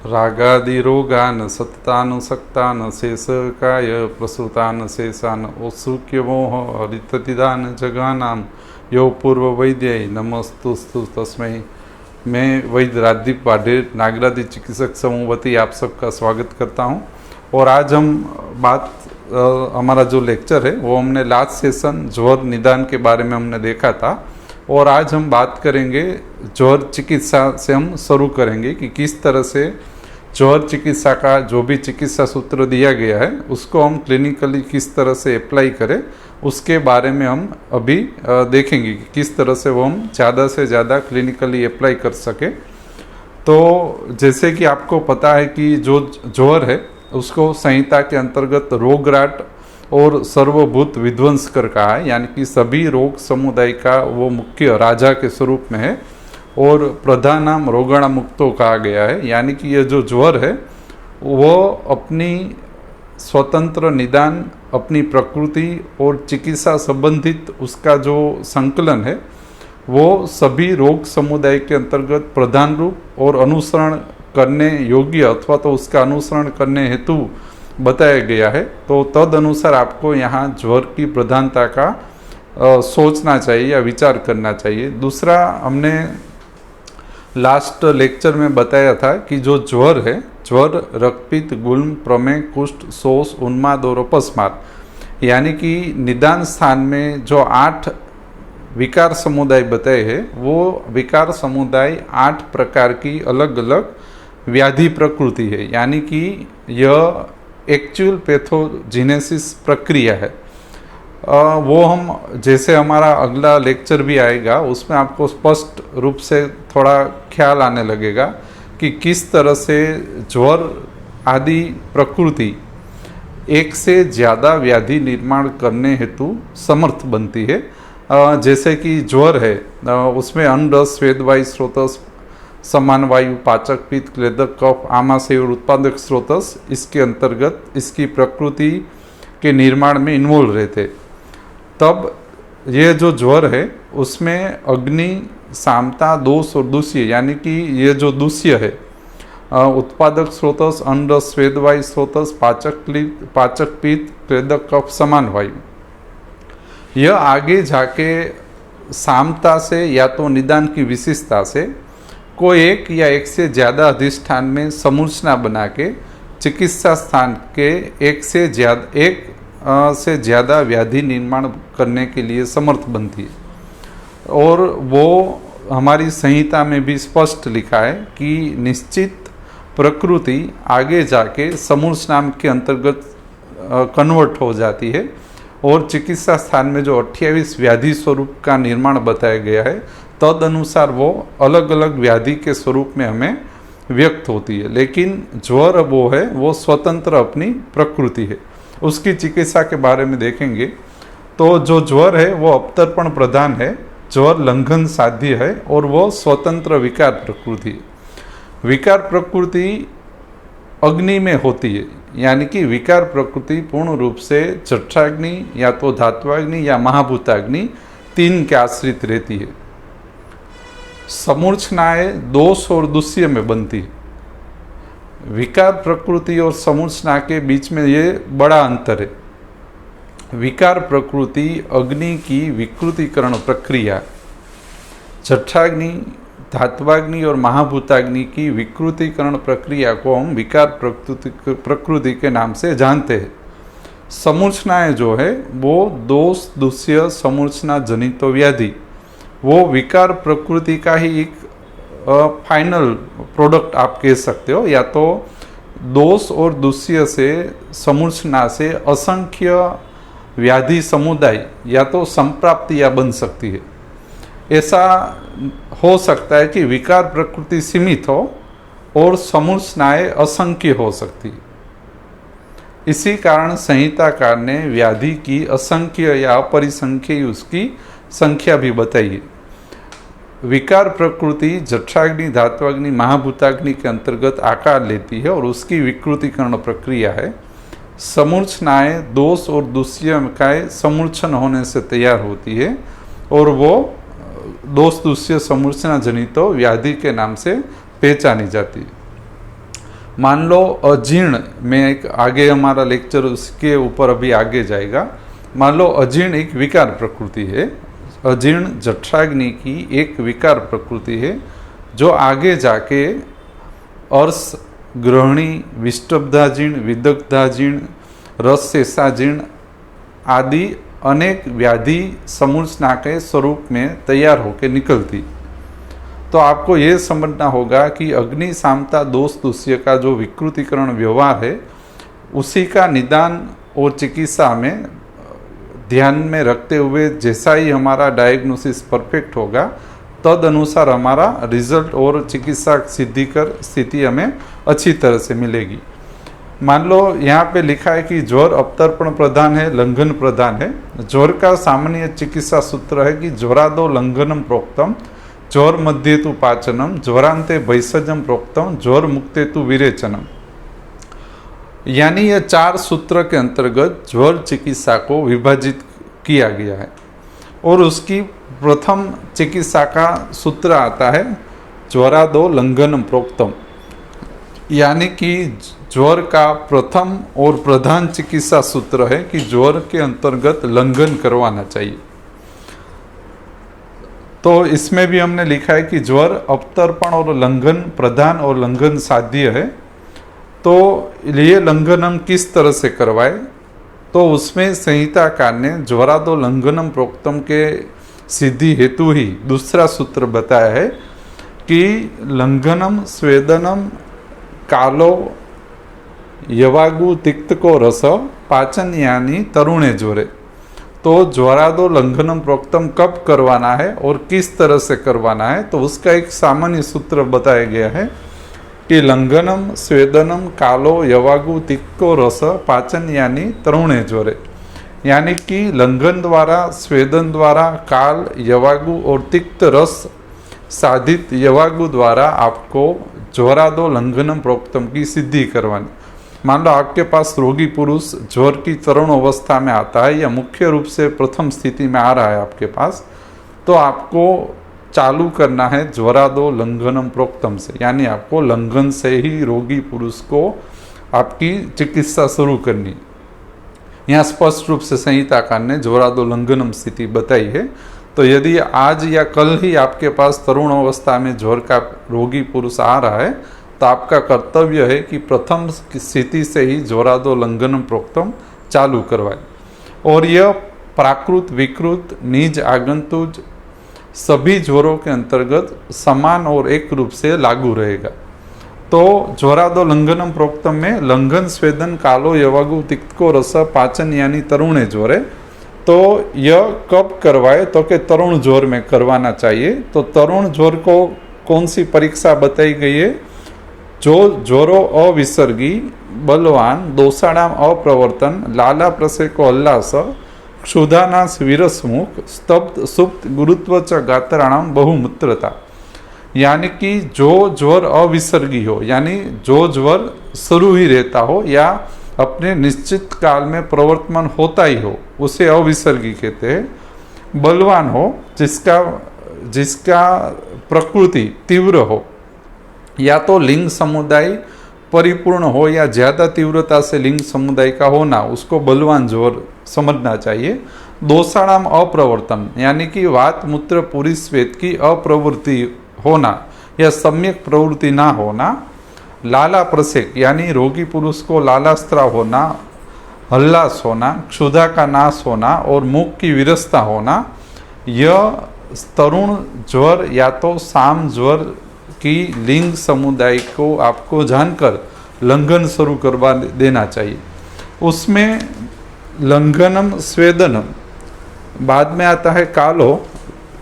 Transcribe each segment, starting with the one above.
रागादिरोगान सततानुसक्तान शेषकाय प्रसूतान शेषान औत्सुक्यमोह हरिततिदान जगानाम यो पूर्व वैद्य नमस्तुस्तु तस्मै। मैं वैद्य राजदीप वाढेर नागरादी चिकित्सक समूह वती आप सबका स्वागत करता हूं। और आज हम हमारा जो लेक्चर है वो हमने लास्ट सेशन ज्वर निदान के बारे में हमने देखा था, और आज हम बात करेंगे ज्वर चिकित्सा से हम शुरू करेंगे कि किस तरह से ज्वर चिकित्सा का जो भी चिकित्सा सूत्र दिया गया है उसको हम क्लिनिकली किस तरह से अप्लाई करें, उसके बारे में हम अभी देखेंगे कि किस तरह से वो हम ज़्यादा से ज़्यादा क्लिनिकली अप्लाई कर सके। तो जैसे कि आपको पता है कि जो ज्वर है उसको संहिता के अंतर्गत रोगराट और सर्वभूत विध्वंसकर कहा है, यानी कि सभी रोग समुदाय का वो मुख्य राजा के स्वरूप में है, और प्रधानाम रोगाणा मुक्तो कहा गया है। यानी कि ये जो ज्वर है वो अपनी स्वतंत्र निदान, अपनी प्रकृति और चिकित्सा संबंधित उसका जो संकलन है वो सभी रोग समुदाय के अंतर्गत प्रधान रूप और अनुसरण करने योग्य अथवा तो उसका अनुसरण करने हेतु बताया गया है। तो तद अनुसार आपको यहाँ ज्वर की प्रधानता का सोचना चाहिए या विचार करना चाहिए। दूसरा, हमने लास्ट लेक्चर में बताया था कि जो ज्वर है, ज्वर रक्तपित्त गुल्म प्रमेह कुष्ठ शोष उन्माद और अपस्मार, यानी कि निदान स्थान में जो 8 विकार समुदाय बताए हैं वो विकार समुदाय 8 प्रकार की अलग अलग व्याधि प्रकृति है, यानी कि यह एक्चुअल पैथोजेनेसिस प्रक्रिया है। वो हम जैसे हमारा अगला लेक्चर भी आएगा उसमें आपको स्पष्ट रूप से थोड़ा ख्याल आने लगेगा कि किस तरह से ज्वर आदि प्रकृति एक से ज़्यादा व्याधि निर्माण करने हेतु समर्थ बनती है। जैसे कि ज्वर है उसमें अन्न रस स्वेद वायु स्रोतस समान वायु पाचक पित्त क्लेदक कफ आमाशय और उत्पादक स्रोतस इसके अंतर्गत इसकी प्रकृति के निर्माण में इन्वॉल्व रहते। तब ये जो ज्वर है उसमें अग्नि सामता दोष और दूष्य, यानी कि ये जो दूष्य है उत्पादक स्रोतस अन्न रस स्वेद वायु स्रोतस पाचक पित्त क्लेदक कफ समान वायु, यह आगे जाके सामता से या तो निदान की विशेषता से कोई एक या एक से ज़्यादा अधिष्ठान में समूर्छना बना के चिकित्सा स्थान के एक से ज़्यादा व्याधि निर्माण करने के लिए समर्थ बनती है। और वो हमारी संहिता में भी स्पष्ट लिखा है कि निश्चित प्रकृति आगे जाके समूर्छना के अंतर्गत कन्वर्ट हो जाती है, और चिकित्सा स्थान में जो 28 व्याधि स्वरूप का निर्माण बताया गया है तद अनुसार वो अलग अलग व्याधि के स्वरूप में हमें व्यक्त होती है। लेकिन ज्वर वो है वो स्वतंत्र अपनी प्रकृति है। उसकी चिकित्सा के बारे में देखेंगे तो जो ज्वर है वो अपतर्पण प्रधान है, ज्वर लंघन साध्य है और वो स्वतंत्र विकार प्रकृति है। विकार प्रकृति अग्नि में होती है, यानी कि विकार प्रकृति पूर्ण रूप से जठराग्नि या तो धात्वाग्नि या महाभूताग्नि 3 के आश्रित रहती है। समूर्छनाएं दोष और दूष्य में बनती है। विकार प्रकृति और समूर्छना के बीच में ये बड़ा अंतर है। विकार प्रकृति अग्नि की विकृतिकरण प्रक्रिया, जठराग्नि धात्वाग्नि और महाभूताग्नि की विकृतिकरण प्रक्रिया को हम विकार प्रकृति के नाम से जानते हैं। समूर्छनाएं जो है वो दोष दूष्य समूर्छना जनित व्याधि, वो विकार प्रकृति का ही एक फाइनल प्रोडक्ट आप कह सकते हो। या तो दोष और दूष्य से समूर्छना से असंख्य व्याधि समुदाय या तो संप्राप्तियाँ बन सकती है। ऐसा हो सकता है कि विकार प्रकृति सीमित हो और समूर्छनाएं असंख्य हो सकती है। इसी कारण संहिताकार ने व्याधि की असंख्य या अपरिसंख्य उसकी संख्या भी बताई है। विकार प्रकृति जठराग्नि धात्वाग्नि महाभूताग्नि के अंतर्गत आकार लेती है और उसकी विकृतिकरण प्रक्रिया है। समूर्छनाएं दोष और दूष्य का समूर्छन होने से तैयार होती है और वो दोष दूष्य समूर्छना जनित व्याधि के नाम से पहचानी जाती है। मान लो अजीर्ण में एक आगे हमारा लेक्चर उसके ऊपर अभी आगे जाएगा। मान लो अजीर्ण एक विकार प्रकृति है, अजीर्ण जठराग्नि की एक विकार प्रकृति है जो आगे जाके अर्श, ग्रहणी, विष्टब्धाजीर्ण, विदग्धाजीर्ण, रसशेषाजीर्ण आदि अनेक व्याधि समूर्छना के स्वरूप में तैयार होकर निकलती। तो आपको ये समझना होगा कि अग्नि सामता दोष दूष्य का जो विकृतिकरण व्यवहार है उसी का निदान और चिकित्सा में ध्यान में रखते हुए जैसा ही हमारा डायग्नोसिस परफेक्ट होगा तद अनुसार हमारा रिजल्ट और चिकित्सा सिद्धिकर स्थिति हमें अच्छी तरह से मिलेगी। मान लो यहाँ पे लिखा है कि ज्वर अपतर्पण प्रधान है, लंघन प्रधान है। ज्वर का सामान्य चिकित्सा सूत्र है कि ज्वरादो लंघनम प्रोक्तम, ज्वर मध्य तु पाचनम, ज्वरांते भैषजम प्रोक्तम, ज्वर मुक्ते तु विरेचनम। यानी यह 4 सूत्र के अंतर्गत ज्वर चिकित्सा को विभाजित किया गया है और उसकी प्रथम चिकित्सा का सूत्र आता है ज्वरादो लंघनम प्रोक्तम, यानी कि ज्वर का प्रथम और प्रधान चिकित्सा सूत्र है कि ज्वर के अंतर्गत लंघन करवाना चाहिए। तो इसमें भी हमने लिखा है कि ज्वर अपतर्पण और लंघन प्रधान और लंघन साध्य है। तो ये लंघनम किस तरह से करवाए, तो उसमें संहिताकार ने ज्वरादो लंघनम प्रोक्तम के सिद्धि हेतु ही दूसरा सूत्र बताया है कि लंघनम स्वेदनम कालो यवागु तिक्तको रस पाचन यानी तरुणे ज्वरे। तो ज्वरादो लंघनम प्रोक्तम कब करवाना है और किस तरह से करवाना है, तो उसका एक सामान्य सूत्र बताया गया है कि लंघनम स्वेदनम कालो यवागु तिक्तको रस पाचन यानी तरुणे ज्वरे। यानी कि लंघन द्वारा, स्वेदन द्वारा, काल, यवागु और तिक्त रस साधित यवागु द्वारा आपको ज्वरादो लंघनम प्रोक्तम की सिद्धि करवानी। मान लो आपके पास रोगी पुरुष ज्वर की तरुण अवस्था में आता है या मुख्य रूप से प्रथम स्थिति में आ रहा है आपके पास, तो आपको चालू करना है ज्वरादो लंघनम प्रोक्तम से, यानी आपको लंघन से ही रोगी पुरुष को आपकी चिकित्सा शुरू करनी। यहाँ स्पष्ट रूप से संहिताकार ने ज्वरादो लंघनम स्थिति बताई है। तो यदि आज या कल ही आपके पास तरुण अवस्था में ज्वर का रोगी पुरुष आ रहा है तो आपका कर्तव्य है कि प्रथम स्थिति से ही ज्वरादो लंघनम प्रोक्तम चालू करवाए और यह प्राकृत, विकृत, निज, आगंतुज सभी ज्वरों के अंतर्गत समान और एक रूप से लागू रहेगा। तो ज्वरादो लंघनम प्रोक्तम में लंघन, स्वेदन, कालो यवागु तिक्तको रस पाचन यानी तरुणे ज्वरे। तो यह कब करवाए, तो कि तरुण ज्वर में करवाना चाहिए। तो तरुण ज्वर को कौन सी परीक्षा बताई गई है, जो ज्वरो अविसर्गी, बलवान, दोषाणाम अप्रवर्तन, लाला प्रसेको हल्लास, क्षुधानाश विरसमुख, स्तब्ध सुप्त गुरुत्व च गात्राणाम बहुमूत्रता। यानी कि जो ज्वर अविसर्गी हो, यानी जो ज्वर शुरू ही रहता हो या अपने निश्चित काल में प्रवर्तमान होता ही हो, उसे अविसर्गी कहते हैं। बलवान हो, जिसका प्रकृति तीव्र हो, या तो लिंग समुदाय परिपूर्ण हो या ज़्यादा तीव्रता से लिंग समुदाय का होना, उसको बलवान ज्वर समझना चाहिए। दोषाणाम अप्रवर्तन, यानी कि वात मूत्र पूरी श्वेत की अप्रवृत्ति होना या सम्यक प्रवृत्ति ना होना। लाला प्रसेक, यानी रोगी पुरुष को लालास्त्राव होना, हल्लास होना, क्षुधा का नाश होना और मुख की विरसता होना। यह तरुण ज्वर या तो साम ज्वर की लिंग समुदाय को आपको जानकर लंघन शुरू करवा देना चाहिए। उसमें लंघनम, स्वेदनम, बाद में आता है कालो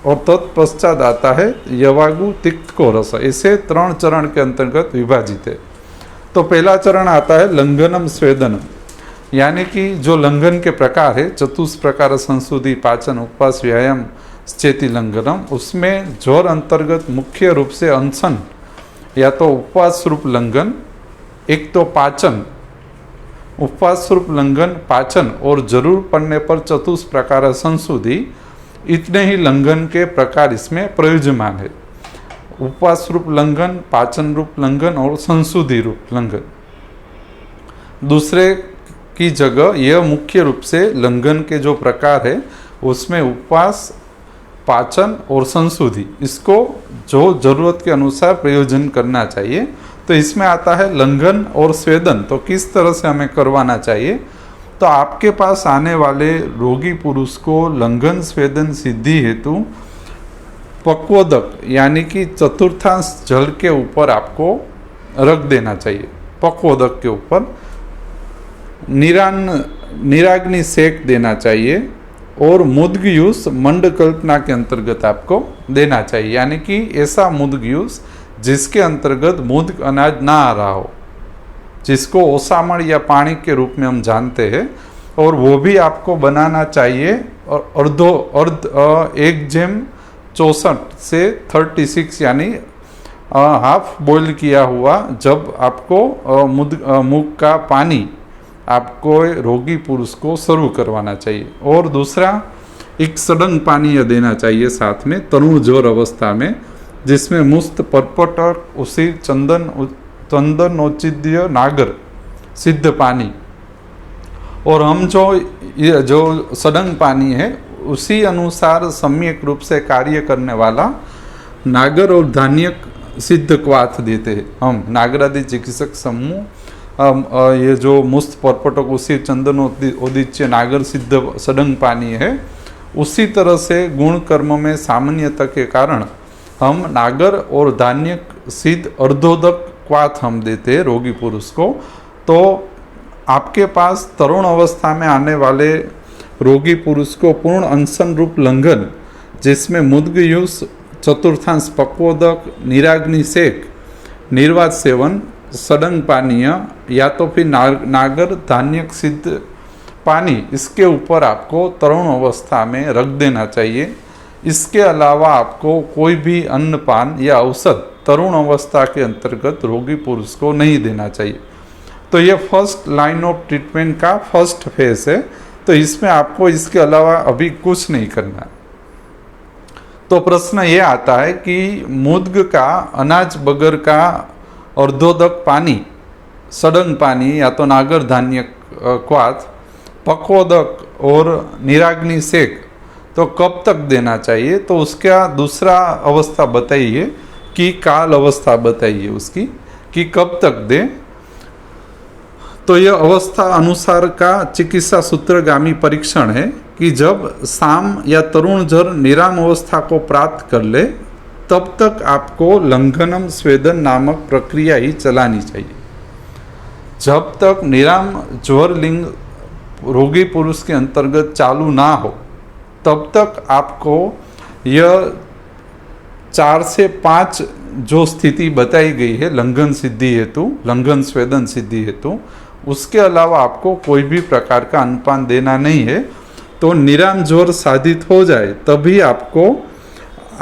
और तत्पश्चात आता है यवागु तिक्तको रस। ऐसे 3 चरण के अंतर्गत विभाजित है। तो पहला चरण आता है लंघनम स्वेदनम, यानी कि जो लंघन के प्रकार है, चतुष्प्रकार संशुद्धि, पाचन, उपवास, व्यायाम, चेति लंघनम। उसमें ज्वर अंतर्गत मुख्य रूप से अनशन या तो उपवास रूप लंघन, एक तो पाचन, उपवास रूप लंघन, पाचन और जरूर पड़ने पर चतुष्प्रकार संशुद्धि, इतने ही लंघन के प्रकार इसमें प्रयुज्यमान है। उपवास रूप लंघन, पाचन रूप लंघन और संशुद्धि रूप लंघन। दूसरे की जगह यह मुख्य रूप से लंघन के जो प्रकार है उसमें उपवास, पाचन और संशुद्धि, इसको जो जरूरत के अनुसार प्रयोजन करना चाहिए। तो इसमें आता है लंघन और स्वेदन, तो किस तरह से हमें करवाना चाहिए। तो आपके पास आने वाले रोगी पुरुष को लंघन स्वेदन सिद्धि हेतु पक्वोदक यानी कि चतुर्थांश जल के ऊपर आपको रख देना चाहिए। पक्वोदक के ऊपर निराग्नि सेक देना चाहिए और मुद्गयूस मंड कल्पना के अंतर्गत आपको देना चाहिए, यानी कि ऐसा मुद्गयूस जिसके अंतर्गत मुद्ग अनाज ना आ रहा हो, जिसको ओसामण या पानी के रूप में हम जानते हैं, और वो भी आपको बनाना चाहिए। और 1:64 से 36 यानी हाफ बॉईल किया हुआ जब आपको मुग का पानी आपको रोगी पुरुष को सर्व करवाना चाहिए। और दूसरा एक सडंग पानी देना चाहिए साथ में तरुण जोर अवस्था में, जिसमें मुस्त परपटर उसी चंदनोचिद्य नागर सिद्ध पानी, और हम जो सडंग पानी है उसी अनुसार सम्यक रूप से कार्य करने वाला नागर और धान्य सिद्ध क्वाथ देते हैं हम नागरादि चिकित्सक समूह। ये जो मुस्त परपटक उसी चंदन उदिच्य नागर सिद्ध सडंग पानी है, उसी तरह से गुण कर्म में सामान्यता के कारण हम नागर और धान्य सिद्ध अर्धोदक क्वाथ हम देते हैं रोगी पुरुष को। तो आपके पास तरुण अवस्था में आने वाले रोगी पुरुष को पूर्ण अनशन रूप लंघन, जिसमें मुद्गयूस, चतुर्थांश पक्वोदक, निराग्नि सेक, निर्वात सेवन, सडंग पानीय या तो फिर नागर धान्य सिद्ध पानी, इसके ऊपर आपको तरुण अवस्था में रख देना चाहिए। इसके अलावा आपको कोई भी अन्नपान या औषध तरुण अवस्था के अंतर्गत रोगी पुरुष को नहीं देना चाहिए। तो ये फर्स्ट लाइन ऑफ ट्रीटमेंट का फर्स्ट फेज है। तो इसमें आपको इसके अलावा अभी कुछ नहीं करना है। तो प्रश्न ये आता है कि मुद्ग का, अनाज बगर का अर्धोदक पानी, सडंग पानी या तो नागर धान्य क्वाथ, पक्वोदक और निराग्नि सेक, तो कब तक देना चाहिए। तो उसका दूसरा अवस्था बताइए कि काल अवस्था बताइए उसकी कि कब तक दें। तो यह अवस्था अनुसार का चिकित्सा सूत्रगामी परीक्षण है कि जब साम या तरुण जर निराम अवस्था को प्राप्त कर ले तब तक आपको लंघनम स्वेदन नामक प्रक्रिया ही चलानी चाहिए। जब तक निराम ज्वर लिंग रोगी पुरुष के अंतर्गत चालू ना हो तब तक आपको यह 4 से 5 जो स्थिति बताई गई है लंघन सिद्धि हेतु, लंघन स्वेदन सिद्धि हेतु, उसके अलावा आपको कोई भी प्रकार का अन्नपान देना नहीं है। तो निराम ज्वर साधित हो जाए तभी आपको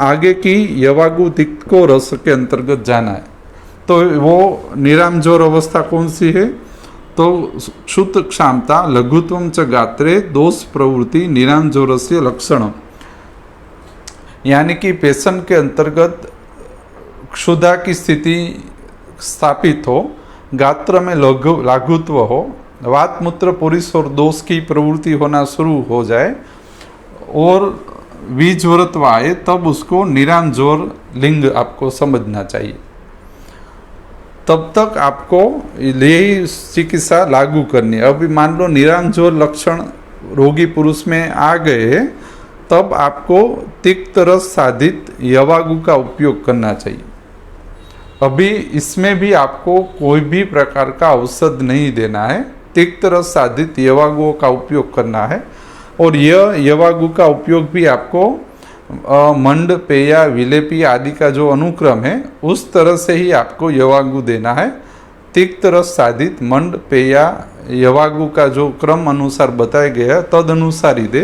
आगे की यवागु तिक्को रस के अंतर्गत जाना है। तो वो निराम ज्वर अवस्था कौन सी है। तो क्षुत क्षामता लघुत्वम च गात्रे दोष प्रवृत्ति निराम ज्वर से लक्षण, यानी कि पेशेंट के अंतर्गत क्षुधा की स्थिति स्थापित हो, गात्र में लघुत्व हो, वात मूत्र पुरुष और दोष की प्रवृत्ति होना शुरू हो जाए और विज्वरत्व आए, तब उसको निराम ज्वर लिंग आपको समझना चाहिए। तब तक आपको यही चिकित्सा लागू करनी है। अभी मान लो निराम ज्वर लक्षण रोगी पुरुष में आ गए, तब आपको तिक्त रस साधित यवागु का उपयोग करना चाहिए। अभी इसमें भी आपको कोई भी प्रकार का औषध नहीं देना है, तिक्त रस साधित यवागुओं का उपयोग करना है। और यह यवागु का उपयोग भी आपको मंड, पेया, विलेपी आदि का जो अनुक्रम है उस तरह से ही आपको यवागु देना है। तिक्त रस साधित मंड, पेया, यवागु का जो क्रम अनुसार बताया गया है तद अनुसार ही दे।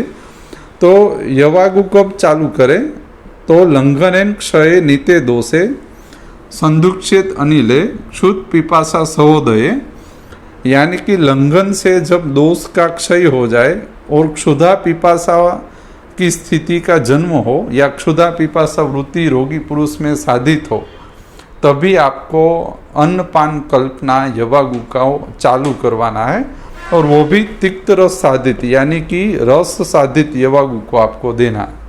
तो यवागु कब चालू करें। तो लंघनेन क्षय नीते दोषे संदुक्षेत अनिले क्षुत पिपासा सहोदये, यानी कि लंघन से जब दोष का क्षय हो जाए और क्षुधा पिपासा की स्थिति का जन्म हो या क्षुधा पिपासा वृत्ति रोगी पुरुष में साधित हो, तभी आपको अन्नपान कल्पना यवागु का चालू करवाना है, और वो भी तिक्त रस साधित यानी कि रस साधित यवागु को आपको देना है।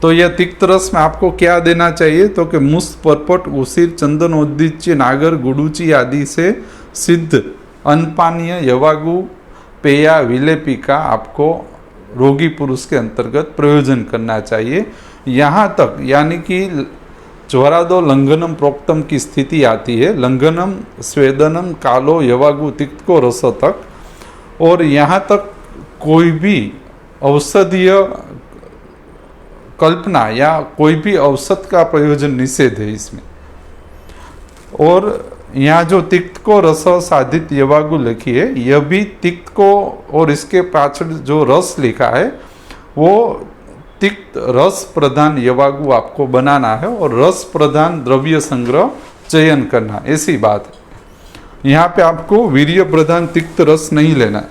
तो यह तिक्त रस में आपको क्या देना चाहिए, तो कि मुस्त, परपट, उसिर, चंदन, उद्दिच्य, नागर, गुडुची आदि से सिद्ध अन्नपानीय यवागु पेया विलेपी का आपको रोगी पुरुष के अंतर्गत प्रयोजन करना चाहिए। यहाँ तक यानी कि ज्वरादो लंघनम प्रोक्तम की स्थिति आती है, लंघनम स्वेदनम कालो यवागु तिक्तको रस तक, और यहाँ तक कोई भी औषधीय कल्पना या कोई भी औषध का प्रयोजन निषेध है इसमें। और यहाँ जो तिक्त को रस साधित यवागु लिखी है, यह भी तिक्त को और इसके पाछड़ जो रस लिखा है वो तिक्त रस प्रधान यवागु आपको बनाना है और रस प्रधान द्रव्य संग्रह चयन करना, ऐसी बात है। यहाँ पे आपको वीर्य प्रधान तिक्त रस नहीं लेना है,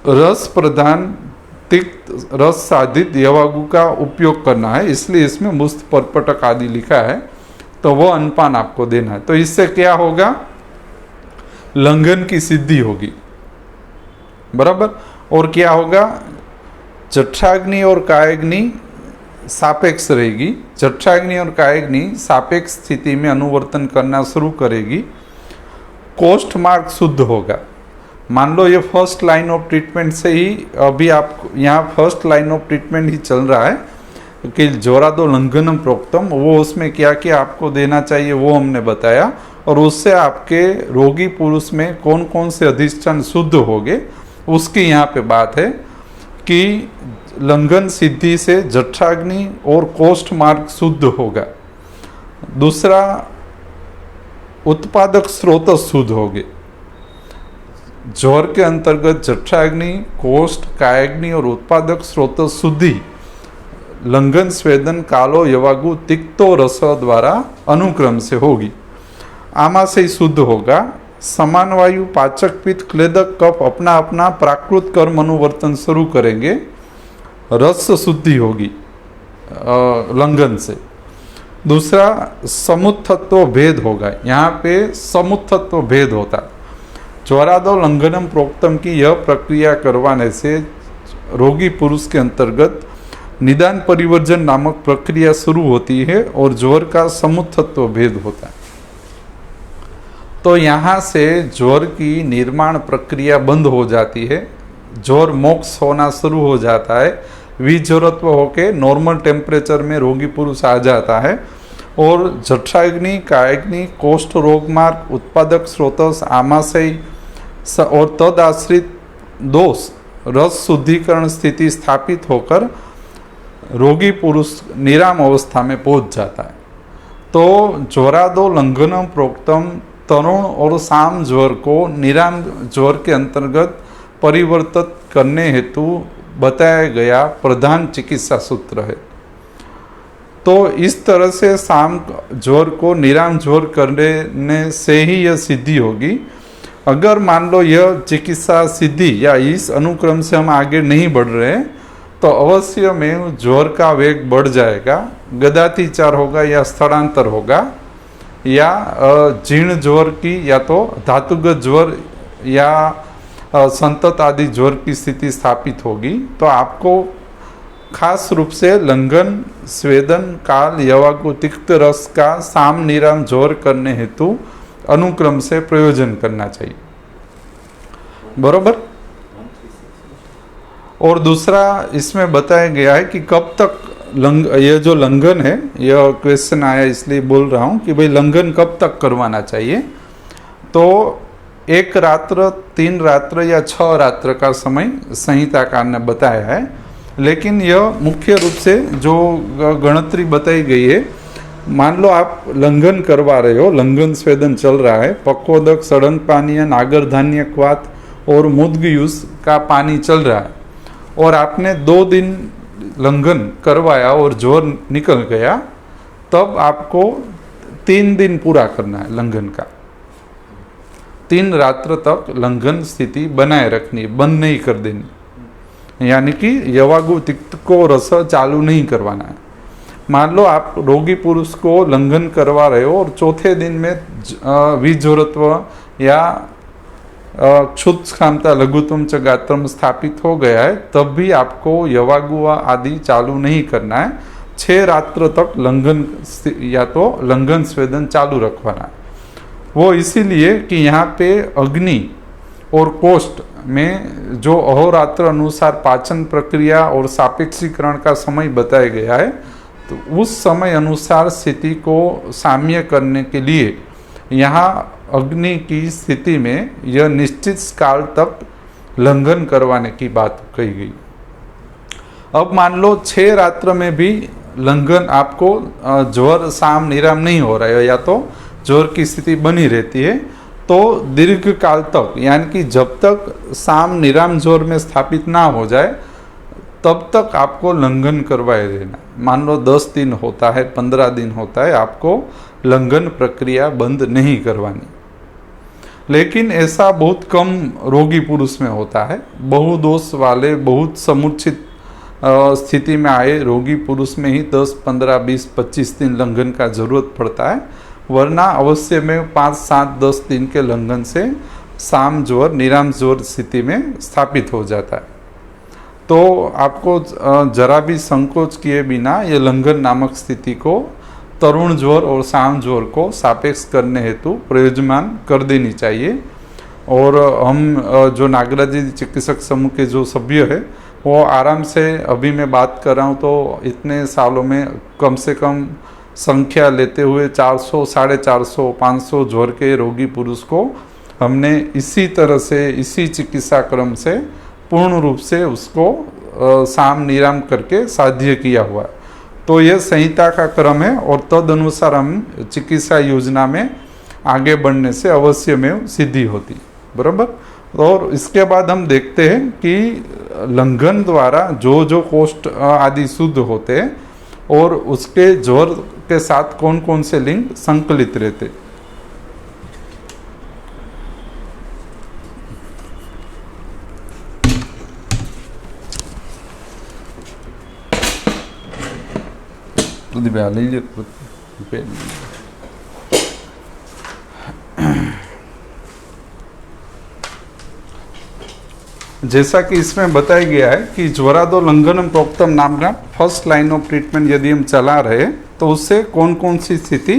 रस प्रधान तिक्त रस साधित यवागु का उपयोग करना है, इसलिए इसमें मुस्त, परपटक आदि लिखा है, तो वो अन्नपान आपको देना है। तो इससे क्या होगा, लंघन की सिद्धि होगी, बराबर। और क्या होगा, जठराग्नि और कायाग्नि सापेक्ष रहेगी, जठराग्नि और कायाग्नि सापेक्ष स्थिति में अनुवर्तन करना शुरू करेगी, कोष्ठ मार्ग शुद्ध होगा। मान लो ये फर्स्ट लाइन ऑफ ट्रीटमेंट से ही, अभी आप यहाँ फर्स्ट लाइन ऑफ ट्रीटमेंट ही चल रहा है कि ज्वरादो लंघनम प्रोक्तम, वो उसमें क्या क्या आपको देना चाहिए वो हमने बताया, और उससे आपके रोगी पुरुष में कौन कौन से अधिष्ठान शुद्ध होंगे उसकी यहाँ पे बात है कि लंघन सिद्धि से जठराग्नि और कोष्ठ मार्ग शुद्ध होगा। दूसरा, उत्पादक स्रोत शुद्ध होंगे। ज्वर के अंतर्गत जठराग्नि, कोष्ठ, कायाग्नि और उत्पादक स्रोत शुद्धि लंघन, स्वेदन, कालो यवागु तिक्तो रस द्वारा अनुक्रम से होगी। आमाशय शुद्ध होगा। समान वायु, पाचक, पित्त, क्लेदक, कफ अपना अपना प्राकृत कर्म अनुवर्तन शुरू करेंगे, रस शुद्धि होगी लंघन से। दूसरा, समुत्थत्व भेद होगा। यहाँ पे समुत्थत्व भेद होता। ज्वरादो लंघनम प्रोक्तम की यह प्रक्रिया करवाने से रोगी पुरुष के अंतर्गत निदान परिवर्जन नामक प्रक्रिया शुरू होती है और ज्वर का समुत्थत्व भेद होता है। तो यहाँ से ज्वर की निर्माण प्रक्रिया बंद हो जाती है, ज्वर मोक्ष होना शुरू हो जाता है, विज्वरत्व होके नॉर्मल टेम्परेचर में रोगी पुरुष आ जाता है, और जठराग्नि, कायाग्नि, कोष्ठ रोग मार्ग, उत्पादक स्रोतस, आमाशय और तद आश्रित दोष रस शुद्धिकरण स्थिति स्थापित होकर रोगी पुरुष निराम अवस्था में पहुंच जाता है। तो ज्वरादो लंघनम प्रोक्तम तरुण और साम ज्वर को निराम ज्वर के अंतर्गत परिवर्तित करने हेतु बताया गया प्रधान चिकित्सा सूत्र है। तो इस तरह से साम ज्वर को निराम ज्वर करने से ही यह सिद्धि होगी। अगर मान लो यह चिकित्सा सिद्धि या इस अनुक्रम से हम आगे नहीं बढ़ रहे तो अवश्य में ज्वर का वेग बढ़ जाएगा, गदातिचार होगा या स्थलांतर होगा, या जीर्ण ज्वर की या तो धातुगत ज्वर या संतत आदि ज्वर की स्थिति स्थापित होगी। तो आपको खास रूप से लंघन, स्वेदन, काल, यवागु तिक्त रस का साम निराम ज्वर करने हेतु अनुक्रम से प्रयोजन करना चाहिए, बरोबर। और दूसरा इसमें बताया गया है कि कब तक यह जो लंघन है, यह क्वेश्चन आया इसलिए बोल रहा हूँ कि भाई लंघन कब तक करवाना चाहिए। तो 1 रात्र, 3 रात्र या 6 रात्र का समय संहिताकार ने बताया है, लेकिन यह मुख्य रूप से जो गणतरी बताई गई है, मान लो आप लंघन करवा रहे हो, लंघन स्वेदन चल रहा है, पक्वोदक, सड़न पानीय, नागर धान्य क्वात और मुद्गयूस का पानी चल रहा है, और आपने 2 दिन लंघन करवाया और ज्वर निकल गया, तब आपको 3 दिन पूरा करना है लंघन का। 3 रात्र तक लंघन स्थिति बनाए रखनी, बंद नहीं कर देनी। यानी कि यवागु तिक्त को रस चालू नहीं करवाना है। मान लो आप रोगी पुरुष को लंघन करवा रहे हो और चौथे दिन में विजोरत्व या क्षुत् क्षमता लघुत्तम च गात्रम स्थापित हो गया है, तब भी आपको यवागुआ आदि चालू नहीं करना है। 6 रात्र तक लंघन या तो लंघन स्वेदन चालू रखवाना है। वो इसीलिए कि यहाँ पे अग्नि और कोष्ठ में जो अहोरात्र अनुसार पाचन प्रक्रिया और सापेक्षीकरण का समय बताया गया है, तो उस समय अनुसार स्थिति को साम्य करने के लिए यहाँ अग्नि की स्थिति में यह निश्चित काल तक लंघन करवाने की बात कही गई। अब मान लो 6 रात्र में भी लंघन, आपको ज्वर साम निराम नहीं हो रहा है या तो ज्वर की स्थिति बनी रहती है, तो दीर्घ काल तक यानी कि जब तक साम निराम ज्वर में स्थापित ना हो जाए तब तक आपको लंघन करवाए रहना। मान लो 10 दिन होता है, 15 दिन होता है, आपको लंघन प्रक्रिया बंद नहीं करवानी। लेकिन ऐसा बहुत कम रोगी पुरुष में होता है। बहुदोष वाले, बहुत समुचित स्थिति में आए रोगी पुरुष में ही 10, 15, 20, 25 दिन लंघन का जरूरत पड़ता है, वरना अवश्य में 5, 7, 10 दिन के लंघन से साम ज्वर निराम ज्वर स्थिति में स्थापित हो जाता है। तो आपको जरा भी संकोच किए बिना ये लंघन नामक स्थिति को तरुण ज्वर और साम ज्वर को सापेक्ष करने हेतु प्रयोज्यमान कर देनी चाहिए। और हम जो नागराजी चिकित्सक समूह के जो सभ्य है वो आराम से, अभी मैं बात कर रहा हूँ तो इतने सालों में कम से कम संख्या लेते हुए 400, 450, 500 ज्वर के रोगी पुरुष को हमने इसी तरह से, इसी चिकित्सा क्रम से पूर्ण रूप से उसको साम निराम करके साध्य किया हुआ है। तो यह संहिता का क्रम है और तद अनुसार हम चिकित्सा योजना में आगे बढ़ने से अवश्य में सिद्धि होती, बराबर। और इसके बाद हम देखते हैं कि लंघन द्वारा जो जो कोष्ठ आदि शुद्ध होते हैं और उसके ज्वर के साथ कौन कौन से लिंग संकलित रहते। जैसा कि इसमें बताया गया है कि ज्वरादो लंघनम प्रोक्तम नामना फर्स्ट लाइन ऑफ ट्रीटमेंट यदि हम चला रहे तो उससे कौन कौन सी स्थिति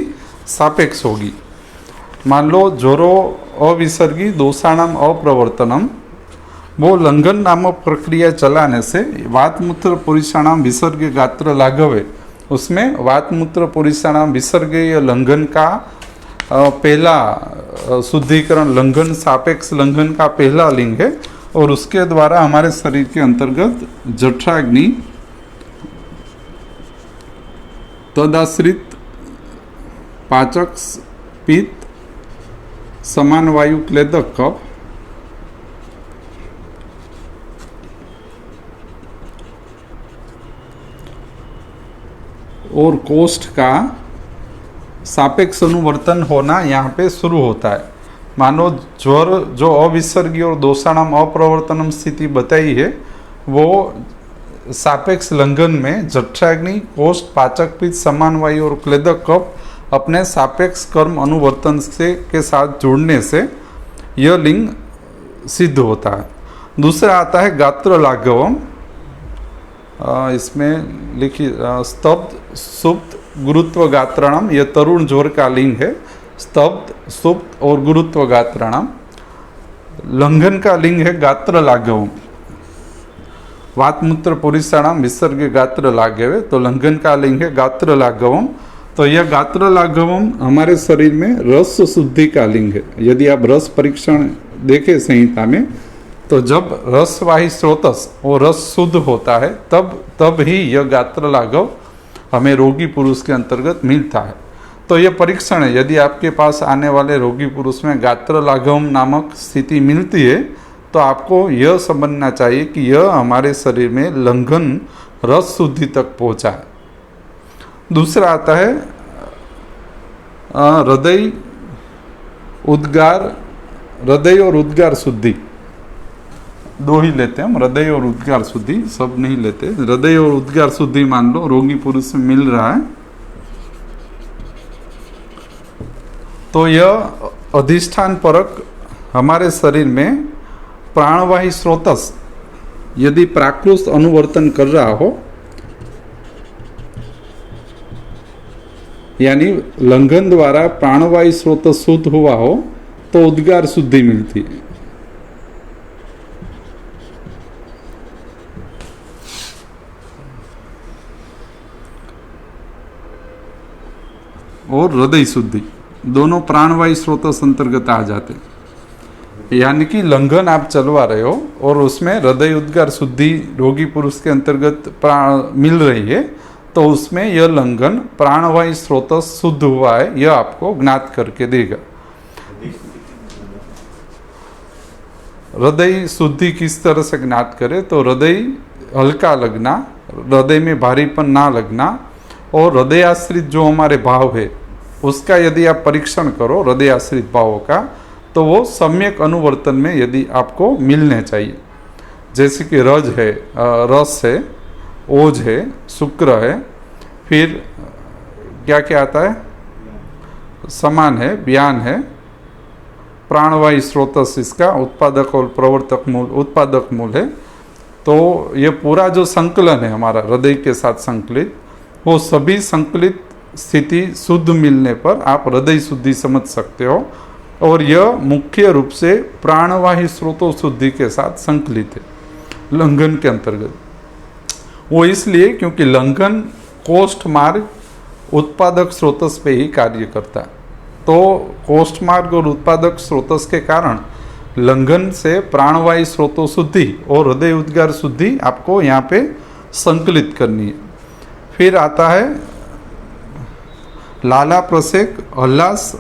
सापेक्ष होगी। मान लो ज्वरो अविसर्गी दोषाणाम अप्रवर्तनम, वो लंघन नामक प्रक्रिया चलाने से वातमूत्र पुरुषाणाम विसर्ग गात्र लाघवे, उसमें वातमूत्र पुरुषाणाम विसर्ग लंघन का पहला शुद्धिकरण, लंघन सापेक्ष लंघन का पहला लिंग है और उसके द्वारा हमारे शरीर के अंतर्गत जठराग्नि, तदाश्रित पाचक पित्त, समान वायु क्लेदक कफ और कोष्ठ का सापेक्ष अनुवर्तन होना यहाँ पे शुरू होता है। मानो ज्वर जो अविसर्गी और दोषाणाम अप्रवर्तनम स्थिति बताई है, वो सापेक्ष लंघन में जठराग्नि, कोष्ठ, पाचक पित्त, समान वायु और क्लेदक कफ अपने सापेक्ष कर्म अनुवर्तन से के साथ जुड़ने से यह लिंग सिद्ध होता है। दूसरा आता है गात्र लाघवम, इसमें लिखी स्तब्ध सुप्त गुरुत्व गात्राणाम, यह तरुण ज्वर का लिंग है। स्तब्ध, सुप्त और गुरुत्व गात्राणाम। लंघन का लिंग है गात्र लाघवम, वातमूत्र पुरुषाणाम विसर्ग गात्र लाघवे, तो लंघन का लिंग है गात्र लाघवम। तो यह गात्र लाघवम हमारे शरीर में रस शुद्धि का लिंग है। यदि आप रस परीक्षण देखें संहिता में, तो जब रसवाही स्रोतस और रस शुद्ध होता है तब ही यह गात्र लाघव हमें रोगी पुरुष के अंतर्गत मिलता है। तो यह परीक्षण है, यदि आपके पास आने वाले रोगी पुरुष में गात्र लाघवम नामक स्थिति मिलती है तो आपको यह समझना चाहिए कि यह हमारे शरीर में लंघन रस शुद्धि तक पहुंचा है। दूसरा आता है हृदय उद्गार, हृदय और उद्गार शुद्धि। दो ही लेते हैं हम, हृदय और उद्गार शुद्धि, सब नहीं लेते। हृदय और उद्गार शुद्धि मान लो रोगी पुरुष में मिल रहा है, तो यह अधिष्ठान परक हमारे शरीर में प्राणवाही स्रोतस यदि प्राकृत अनुवर्तन कर रहा हो, यानी लंघन द्वारा प्राणवायु स्रोत शुद्ध हुआ हो, तो उद्गार शुद्धि मिलती है। और हृदय शुद्धि, दोनों प्राणवायु स्रोत अंतर्गत आ जाते हैं। यानी कि लंघन आप चलवा रहे हो और उसमें हृदय उद्गार शुद्धि रोगी पुरुष के अंतर्गत प्राण मिल रही है, तो उसमें यह लंघन प्राणवायु स्रोत शुद्ध हुआ है, यह आपको ज्ञात करके देगा। हृदय शुद्धि किस तरह से ज्ञात करे, तो हृदय हल्का लगना, हृदय में भारीपन ना लगना, और हृदय आश्रित जो हमारे भाव है उसका यदि आप परीक्षण करो हृदय आश्रित भावों का, तो वो सम्यक अनुवर्तन में यदि आपको मिलने चाहिए। जैसे कि रज है, रस है, ओज है, शुक्र है, फिर क्या क्या आता है, समान है, व्यान है, प्राणवायु स्रोतस इसका उत्पादक और प्रवर्तक मूल, उत्पादक मूल है। तो ये पूरा जो संकलन है हमारा हृदय के साथ संकलित, वो सभी संकलित स्थिति शुद्ध मिलने पर आप हृदय शुद्धि समझ सकते हो। और यह मुख्य रूप से प्राणवायु स्रोतों शुद्धि के साथ संकलित है लंघन के अंतर्गत। वो इसलिए क्योंकि लंघन कोष्ठ मार्ग उत्पादक स्रोतस पे ही कार्य करता है, तो कोष्ठ मार्ग और उत्पादक स्रोतस के कारण लंघन से प्राणवायु स्रोतों शुद्धि और हृदय उद्गार शुद्धि आपको यहाँ पे संकलित करनी है। फिर आता है लाला प्रसेक हल्लास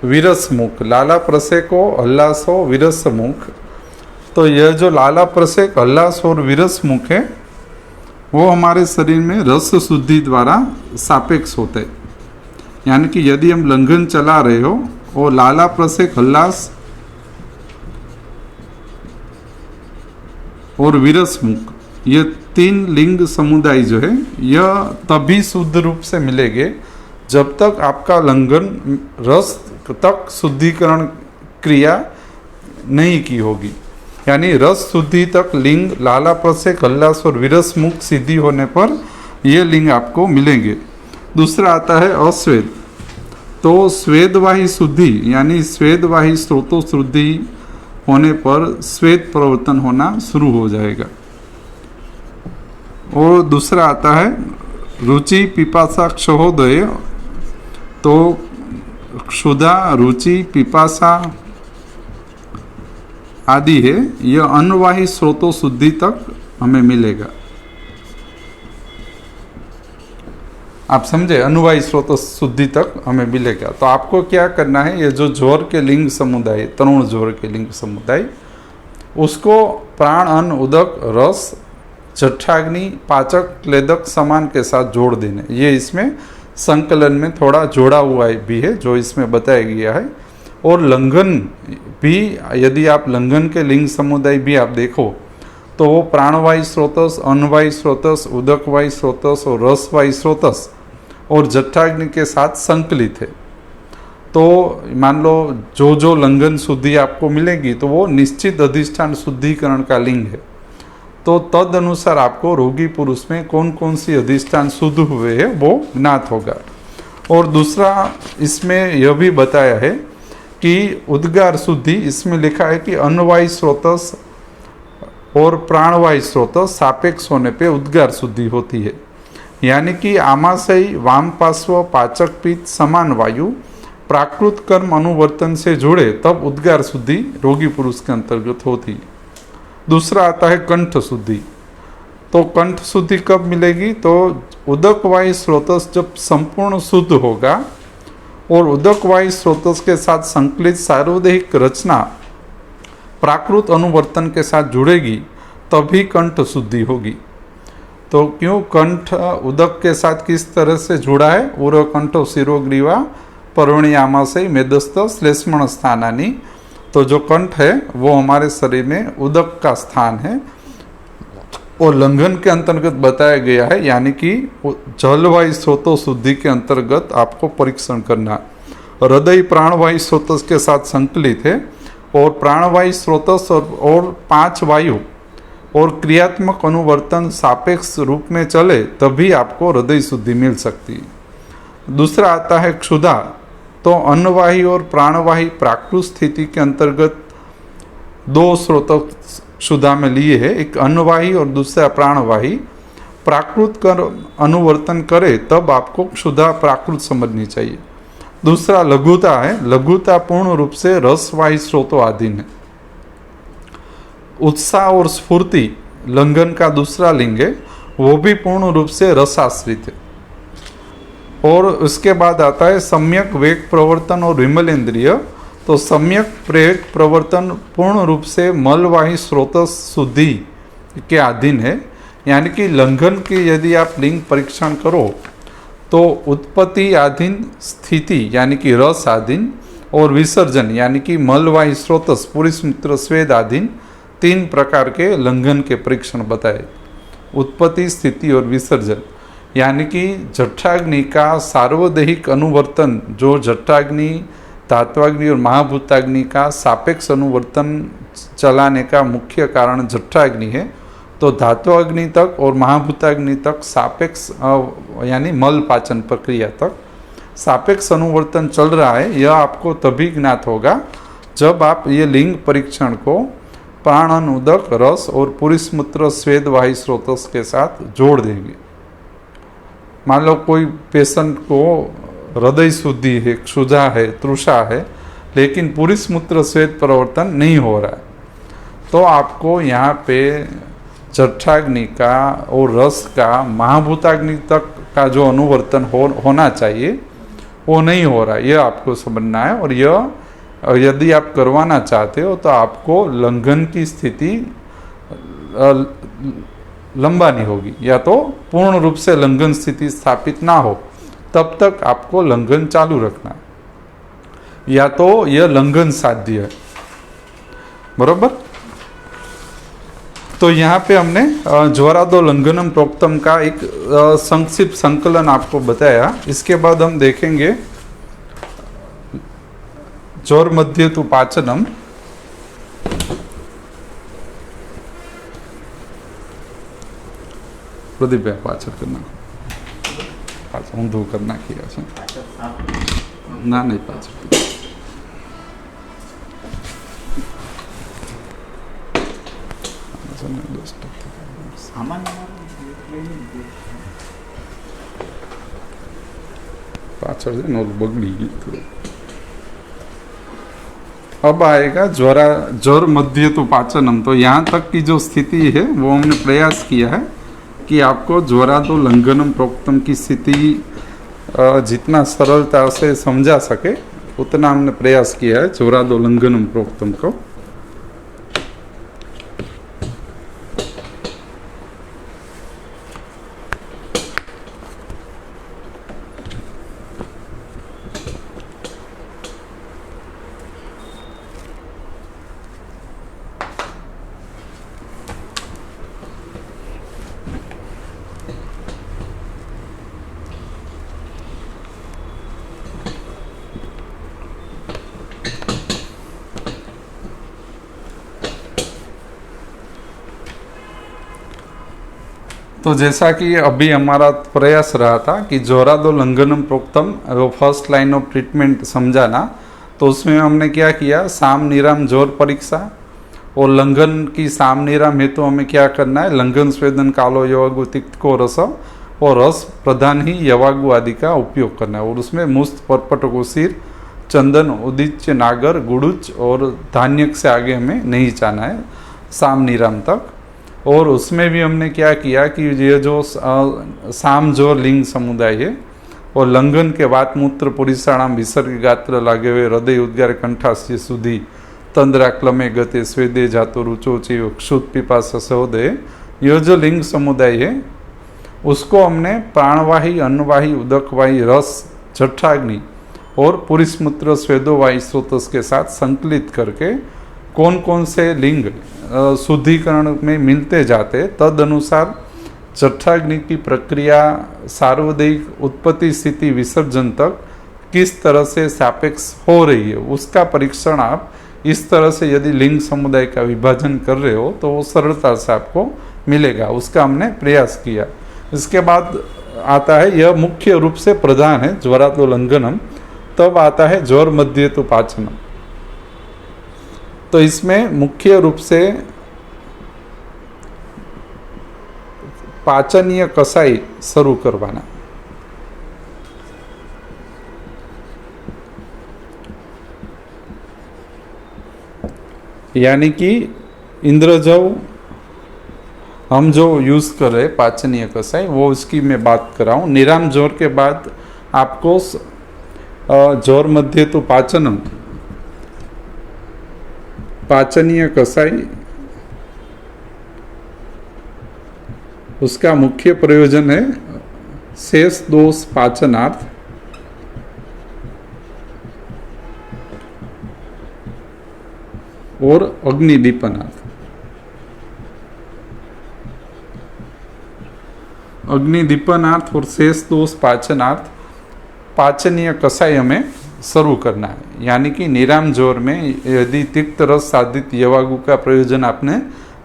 विरस मुख, लाला प्रसेको हल्लासो विरस मुख। तो यह जो लाला प्रसेक हल्लास और विरस मुख है, वो हमारे शरीर में रस शुद्धि द्वारा सापेक्ष होते हैं। यानी कि यदि हम लंघन चला रहे हो और लाला प्रसेक हल्लास और विरस मुख, ये तीन लिंग समुदाय जो है, यह तभी शुद्ध रूप से मिलेंगे जब तक आपका लंघन रस तक शुद्धिकरण क्रिया नहीं की होगी। यानी रस शुद्धि तक लिंग लाला प्रसेक हल्लास और विरस मुख सिद्धि होने पर ये लिंग आपको मिलेंगे। दूसरा आता है अस्वेद। तो स्वेदवाही शुद्धि यानी स्वेदवाही स्रोतों शुद्धि होने पर स्वेद प्रवर्तन होना शुरू हो जाएगा। और दूसरा आता है रुचि पिपासा क्षहोदय। तो क्षुधा, रुचि, पिपासा आदि है, यह अन्नवाही स्रोतों शुद्धि तक हमें मिलेगा। आप समझे, अनुवायी स्रोत शुद्धि तक हमें मिलेगा। तो आपको क्या करना है, ये जो जोर के लिंग समुदाय, तरुण जोर के लिंग समुदाय, उसको प्राण, अन्न, उदक, रस, जठराग्नि, पाचक, क्लेदक समान के साथ जोड़ देने। ये इसमें संकलन में थोड़ा जोड़ा हुआ भी है जो इसमें बताया गया है। और लंघन भी, यदि आप लंघन के लिंग समुदाय भी आप देखो तो वो प्राणवायु स्रोतस, अन्नवायु स्रोतस, उदकवायु स्रोतस और रसवायु स्रोतस और जठराग्नि के साथ संकलित है। तो मान लो जो जो लंघन शुद्धि आपको मिलेगी तो वो निश्चित अधिष्ठान शुद्धिकरण का लिंग है। तो तद अनुसार आपको रोगी पुरुष में कौन कौन सी अधिष्ठान शुद्ध हुए हैं वो ज्ञात होगा। और दूसरा इसमें यह भी बताया है कि उद्गार शुद्धि, इसमें लिखा है कि अन्नवायु स्रोतस और प्राणवायु स्रोतस सापेक्ष होने पे उद्गार शुद्धि होती है। यानी कि आमाशय, वाम पार्श्व, पाचक, पित्त समान वायु प्राकृत कर्म अनुवर्तन से जुड़े तब उद्गार शुद्धि रोगी पुरुष के अंतर्गत होती है। दूसरा आता है कंठ शुद्धि। तो कंठ शुद्धि कब मिलेगी, तो उदक वायु स्रोतस जब संपूर्ण शुद्ध होगा और उदक वायु स्रोतस के साथ संकलित सार्वदेहिक रचना प्राकृत अनुवर्तन के साथ जुड़ेगी तभी कंठ शुद्धि होगी। तो क्यों, कंठ उदक के साथ किस तरह से जुड़ा है, उर कंठो शिरोग्रीवा पर्वणि आमाशय मेदस्थ श्लेष्मण स्थानानि। तो जो कंठ है वो हमारे शरीर में उदक का स्थान है और लंघन के अंतर्गत बताया गया है, यानी कि जलवायु स्रोतों शुद्धि के अंतर्गत आपको परीक्षण करना। हृदय प्राणवायु स्रोतस के साथ संकलित है और प्राणवायु स्रोतस और 5 वायु और क्रियात्मक अनुवर्तन सापेक्ष रूप में चले तभी आपको हृदय शुद्धि मिल सकती है। दूसरा आता है क्षुधा। तो अन्नवाही और प्राणवाही प्राकृत स्थिति के अंतर्गत 2 स्रोत क्षुधा में लिए है, एक अन्नवाही और दूसरा प्राणवाही। प्राकृत कर अनुवर्तन करे तब आपको क्षुधा प्राकृत समझनी चाहिए। दूसरा लघुता है। लघुता पूर्ण रूप से रसवाही स्रोतों अधीन है। उत्साह और स्फूर्ति लंघन का दूसरा लिंग है, वो भी पूर्ण रूप से रसाश्रित है। और उसके बाद आता है सम्यक वेग प्रवर्तन और विमल इंद्रिय। तो सम्यक वेग प्रवर्तन पूर्ण रूप से मलवाही स्रोत शुद्धि के अधीन है, यानी कि लंघन की यदि आप लिंग परीक्षण करो तो उत्पत्ति अधीन, स्थिति यानी कि रस अधीन और विसर्जन यानी कि मलवाही स्रोतस पुरुष मूत्र स्वेद अधीन 3 प्रकार के लंघन के परीक्षण बताए। उत्पत्ति, स्थिति और विसर्जन, यानी कि जठराग्नि का सार्वदेहिक अनुवर्तन, जो जठराग्नि, धात्वाग्नि और महाभूताग्नि का सापेक्ष अनुवर्तन चलाने का मुख्य कारण जठराग्नि है। तो धात्वाग्नि तक और महाभूताग्नि तक सापेक्ष यानी मल पाचन प्रक्रिया तक सापेक्ष अनुवर्तन चल रहा है। यह आपको तभी ज्ञात होगा जब आप ये लिंग परीक्षण को प्राणन, उदक, रस और पुरुष मूत्र स्वेद वायु स्रोतस के साथ जोड़ देंगे। मान लो कोई पेशेंट को हृदय शुद्धि है, क्षुधा है, तृषा है, लेकिन पुरुष मूत्र स्वेद प्रवर्तन नहीं हो रहा है, तो आपको यहाँ पे जठराग्नि का और रस का महाभूताग्नि तक का जो अनुवर्तन होना चाहिए वो नहीं हो रहा है, यह आपको समझना है। और यह यदि आप करवाना चाहते हो तो आपको लंघन की स्थिति लंबानी होगी, या तो पूर्ण रूप से लंघन स्थिति स्थापित ना हो तब तक आपको लंघन चालू रखना है, या तो यह लंघन साध्य है। बरोबर। तो यहाँ पे हमने ज्वरादो लंघनम प्रोक्तम का एक संक्षिप्त संकलन आपको बताया। इसके बाद हम देखेंगे ज्वर मध्य तु पाचनम। प्रदीप भाई पाचन करना, पाचन ઊંધું કરી નાખ્યા છે ના નહીં પાછળ पाचड़ से नोट बगड़ी गई थोड़ी। अब आएगा ज्वर मध्य तो पाचनम। तो यहाँ तक की जो स्थिति है वो हमने प्रयास किया है कि आपको ज्वरादो लंघनम प्रोक्तम की स्थिति जितना सरलता से समझा सके उतना हमने प्रयास किया है ज्वरादो लंघनम प्रोक्तम को। तो जैसा कि अभी हमारा प्रयास रहा था कि ज्वरादो लंघनम प्रोक्तम वो फर्स्ट लाइन ऑफ ट्रीटमेंट समझाना, तो उसमें हमने क्या किया, साम निराम ज्वर परीक्षा और लंघन की साम निराम हेतु हमें क्या करना है, लंघन स्वेदन कालो यवागु तिक्त को रस और रस प्रधान ही यवागु आदि का उपयोग करना है। और उसमें मुस्त, परपट, गोसीर, चंदन, उदिच्य, नागर, गुड़ुच और धान्यक से आगे हमें नहीं जाना है साम निराम तक। और उसमें भी हमने क्या किया कि ये जो साम जो लिंग समुदाय है और लंघन के वात मूत्र पुरीषाणाम विसर्ग गात्र लागे हुए हृदय उद्गार कंठास्य सुधी तंद्रा क्लमे गते स्वेदे जातो रुचो चीव क्षुत पिपास सहोदय, यह जो लिंग समुदाय है उसको हमने प्राणवाही, अन्नवाही, उदकवाही, रस, जठराग्नि और पुरुषमूत्र स्वेदोवायु स्रोतस के साथ संकलित करके कौन कौन से लिंग शुद्धिकरण में मिलते जाते, तद अनुसार जठराग्नि की प्रक्रिया सार्वदैहिक उत्पत्ति स्थिति विसर्जन तक किस तरह से सापेक्ष हो रही है, उसका परीक्षण आप इस तरह से यदि लिंग समुदाय का विभाजन कर रहे हो तो वो सरलता से आपको मिलेगा। उसका हमने प्रयास किया। इसके बाद आता है, यह मुख्य रूप से प्रधान है ज्वरादोल्लंघनम, तब आता है ज्वर मध्य तो पाचनम। तो इसमें मुख्य रूप से पाचनीय कसाई शुरू करवाना। यानी कि इंद्रजव हम जो यूज़ कर रहे पाचनीय कसाई, वो उसकी मैं बात कर रहा हूँ। निराम जोर के बाद आपको जोर मध्य तो पाचनम, पाचनीय कसाई, उसका मुख्य प्रयोजन है शेष दोष पाचनार्थ, और अग्निदीपनार्थ। अग्निदीपनार्थ और शेष दोष पाचनार्थ पाचनीय कसाई हमें शुरू करना है। यानी कि निराम जोर में यदि तिक्त रस साधित यवागु का प्रयोजन आपने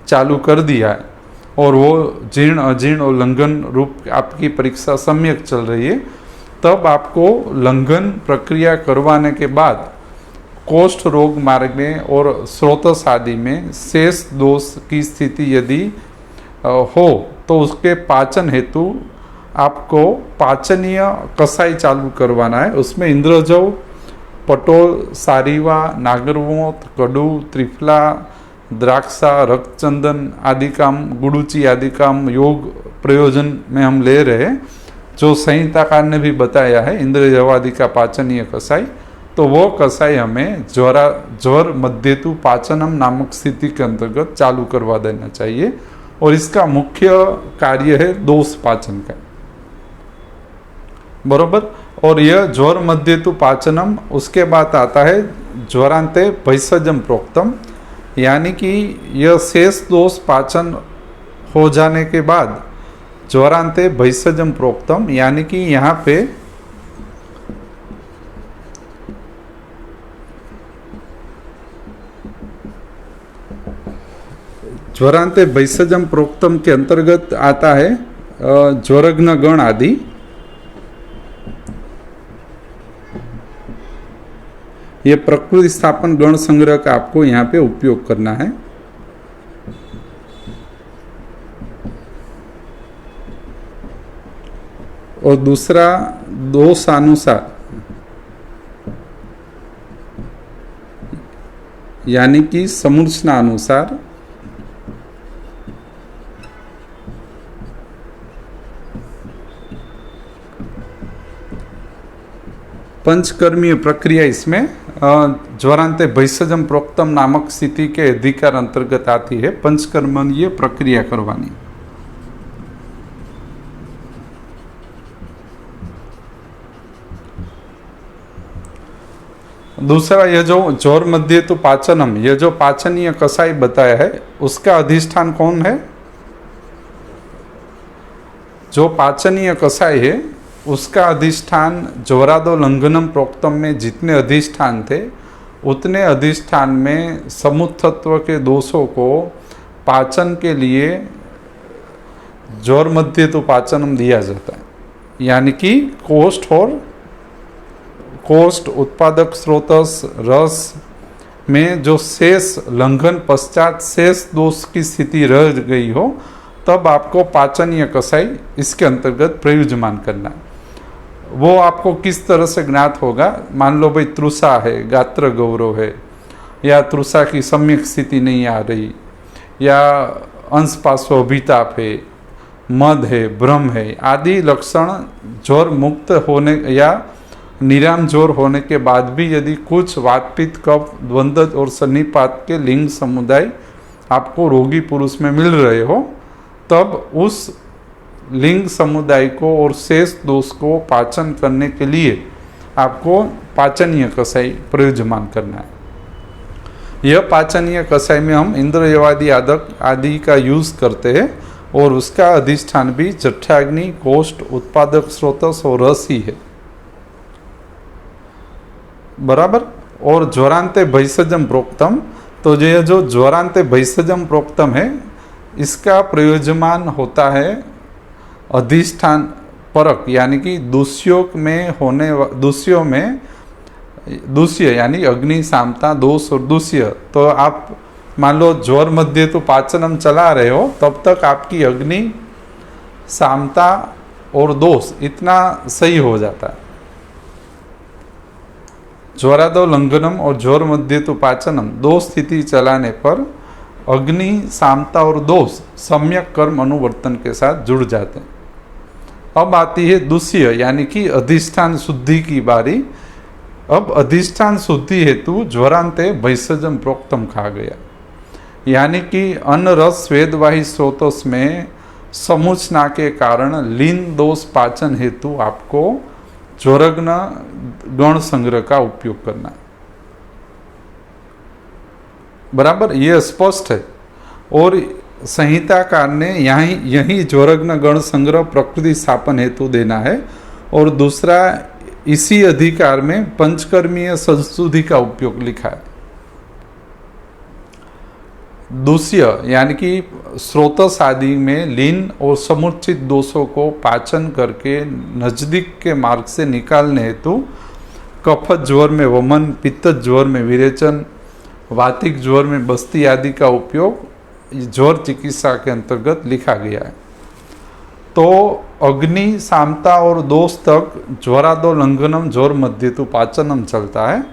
चालू कर दिया है और वो जीर्ण अजीर्ण और लंघन रूप आपकी परीक्षा सम्यक चल रही है, तब आपको लंघन प्रक्रिया करवाने के बाद कोष्ठ रोग मार्ग में और स्रोतस आदि में शेष दोष की स्थिति यदि हो तो उसके पाचन हेतु आपको पाचनीय कसाई चालू करवाना है। उसमें इंद्रजव, पटोल, सारीवा, नागरवोत, कडू, त्रिफला, द्राक्षा, रक्तचंदन आदि काम, गुड़ूची आदि काम योग प्रयोजन में हम ले रहे हैं, जो संहिताकार ने भी बताया है इंद्रजवादि का पाचनीय कसाई। तो वो कसाई हमें ज्वर मध्यतु पाचनम नामक स्थिति के अंतर्गत चालू करवा देना चाहिए, और इसका मुख्य कार्य है दोष पाचन का, बरोबर। और यह ज्वर मध्यतु पाचनम, उसके बाद आता है ज्वरांते भैषजम प्रोक्तम, यानी कि यह शेष दोष पाचन हो जाने के बाद ज्वरांते भैषजम प्रोक्तम, यानी कि यहाँ पे ज्वरांते भैषजम प्रोक्तम के अंतर्गत आता है ज्वरघ्न गण आदि। ये प्रकृति स्थापन गण संग्रह का आपको यहाँ पे उपयोग करना है। और दूसरा दोषानुसार, यानी कि समूर्छना अनुसार पंचकर्मीय प्रक्रिया इसमें ज्वरांते भैषजम प्रोक्तम नामक स्थिति के अधिकार अंतर्गत आती है। पंचकर्मणीय प्रक्रिया करवानी। दूसरा, यह जो ज्वर मध्य तो पाचनम, यह जो पाचनीय कसाई बताया है, उसका अधिष्ठान कौन है? जो पाचनीय कसाई है उसका अधिष्ठान ज्वरादोल्लंघनम प्रोक्तम में जितने अधिष्ठान थे उतने अधिष्ठान में समुत्थत्व के दोषों को पाचन के लिए ज्वर मध्य तो पाचनम दिया जाता है। यानी कि कोष्ठ उत्पादक स्रोतस रस में जो शेष लंघन पश्चात शेष दोष की स्थिति रह गई हो, तब आपको पाचनीय कसाई इसके अंतर्गत प्रयुज्यमान करना है। वो आपको किस तरह से ज्ञात होगा? मान लो भाई तृषा है, गात्र गौरव है, या तृषा की सम्यक स्थिति नहीं आ रही, या अंश पार्श्वभिताप है, मद है, भ्रम है आदि लक्षण ज्वर मुक्त होने या निराम ज्वर होने के बाद भी यदि कुछ वातपित्त, कफ, द्वंद्व और सन्निपात के लिंग समुदाय आपको रोगी पुरुष में मिल रहे हो, तब उस लिंग समुदाय को और शेष दोष को पाचन करने के लिए आपको पाचनीय कषाय प्रयोज्यमान करना है। यह पाचनीय कषाय में हम इंद्रियवादी आदि का यूज करते हैं और उसका अधिष्ठान भी जठराग्नि, कोष्ठ, उत्पादक स्रोतस और रस ही है, बराबर। और ज्वरांते भैषजम प्रोक्तम, तो ये जो ज्वरांते भैषजम प्रोक्तम है इसका प्रयोज्यमान होता है अधिष्ठान परक, यानी कि दूष्यों में दूष्य यानी अग्नि, सामता, दोष और दूष्य। तो आप मान लो ज्वर मध्य तो पाचनम चला रहे हो, तब तक आपकी अग्नि, सामता और दोष इतना सही हो जाता है। ज्वरादो लंघनम और ज्वर मध्य तो पाचनम दो स्थिति चलाने पर अग्नि, सामता और दोष सम्यक कर्म अनुवर्तन के साथ जुड़ जाते हैं। अब आती है दूष्य यानी कि अधिष्ठान शुद्धि की बारी। अब अधिष्ठान शुद्धि हेतु ज्वरांते भैषजम प्रोक्तम कहा गया, यानी कि अन्न रस स्वेदवाही स्रोतों में समुचना के कारण लीन दोष पाचन हेतु आपको ज्वरग्न गण संग्रह का उपयोग करना है, बराबर। यह स्पष्ट है। और संहिताकार ने यही ज्वरग्न गण संग्रह प्रकृति स्थापन हेतु देना है। और दूसरा इसी अधिकार में पंचकर्मीय संस्तुति का उपयोग लिखा है। दूष्य यानी कि स्रोतस आदि में लीन और समुचित दोषों को पाचन करके नजदीक के मार्ग से निकालने हेतु कफत ज्वर में वमन, पित्त ज्वर में विरेचन, वातिक ज्वर में बस्ती आदि का उपयोग ज्वर चिकित्सा के अंतर्गत लिखा गया है। तो अग्नि, सामता और दोष तक ज्वरादो लंघनम ज्वर मध्य तो पाचनम चलता है।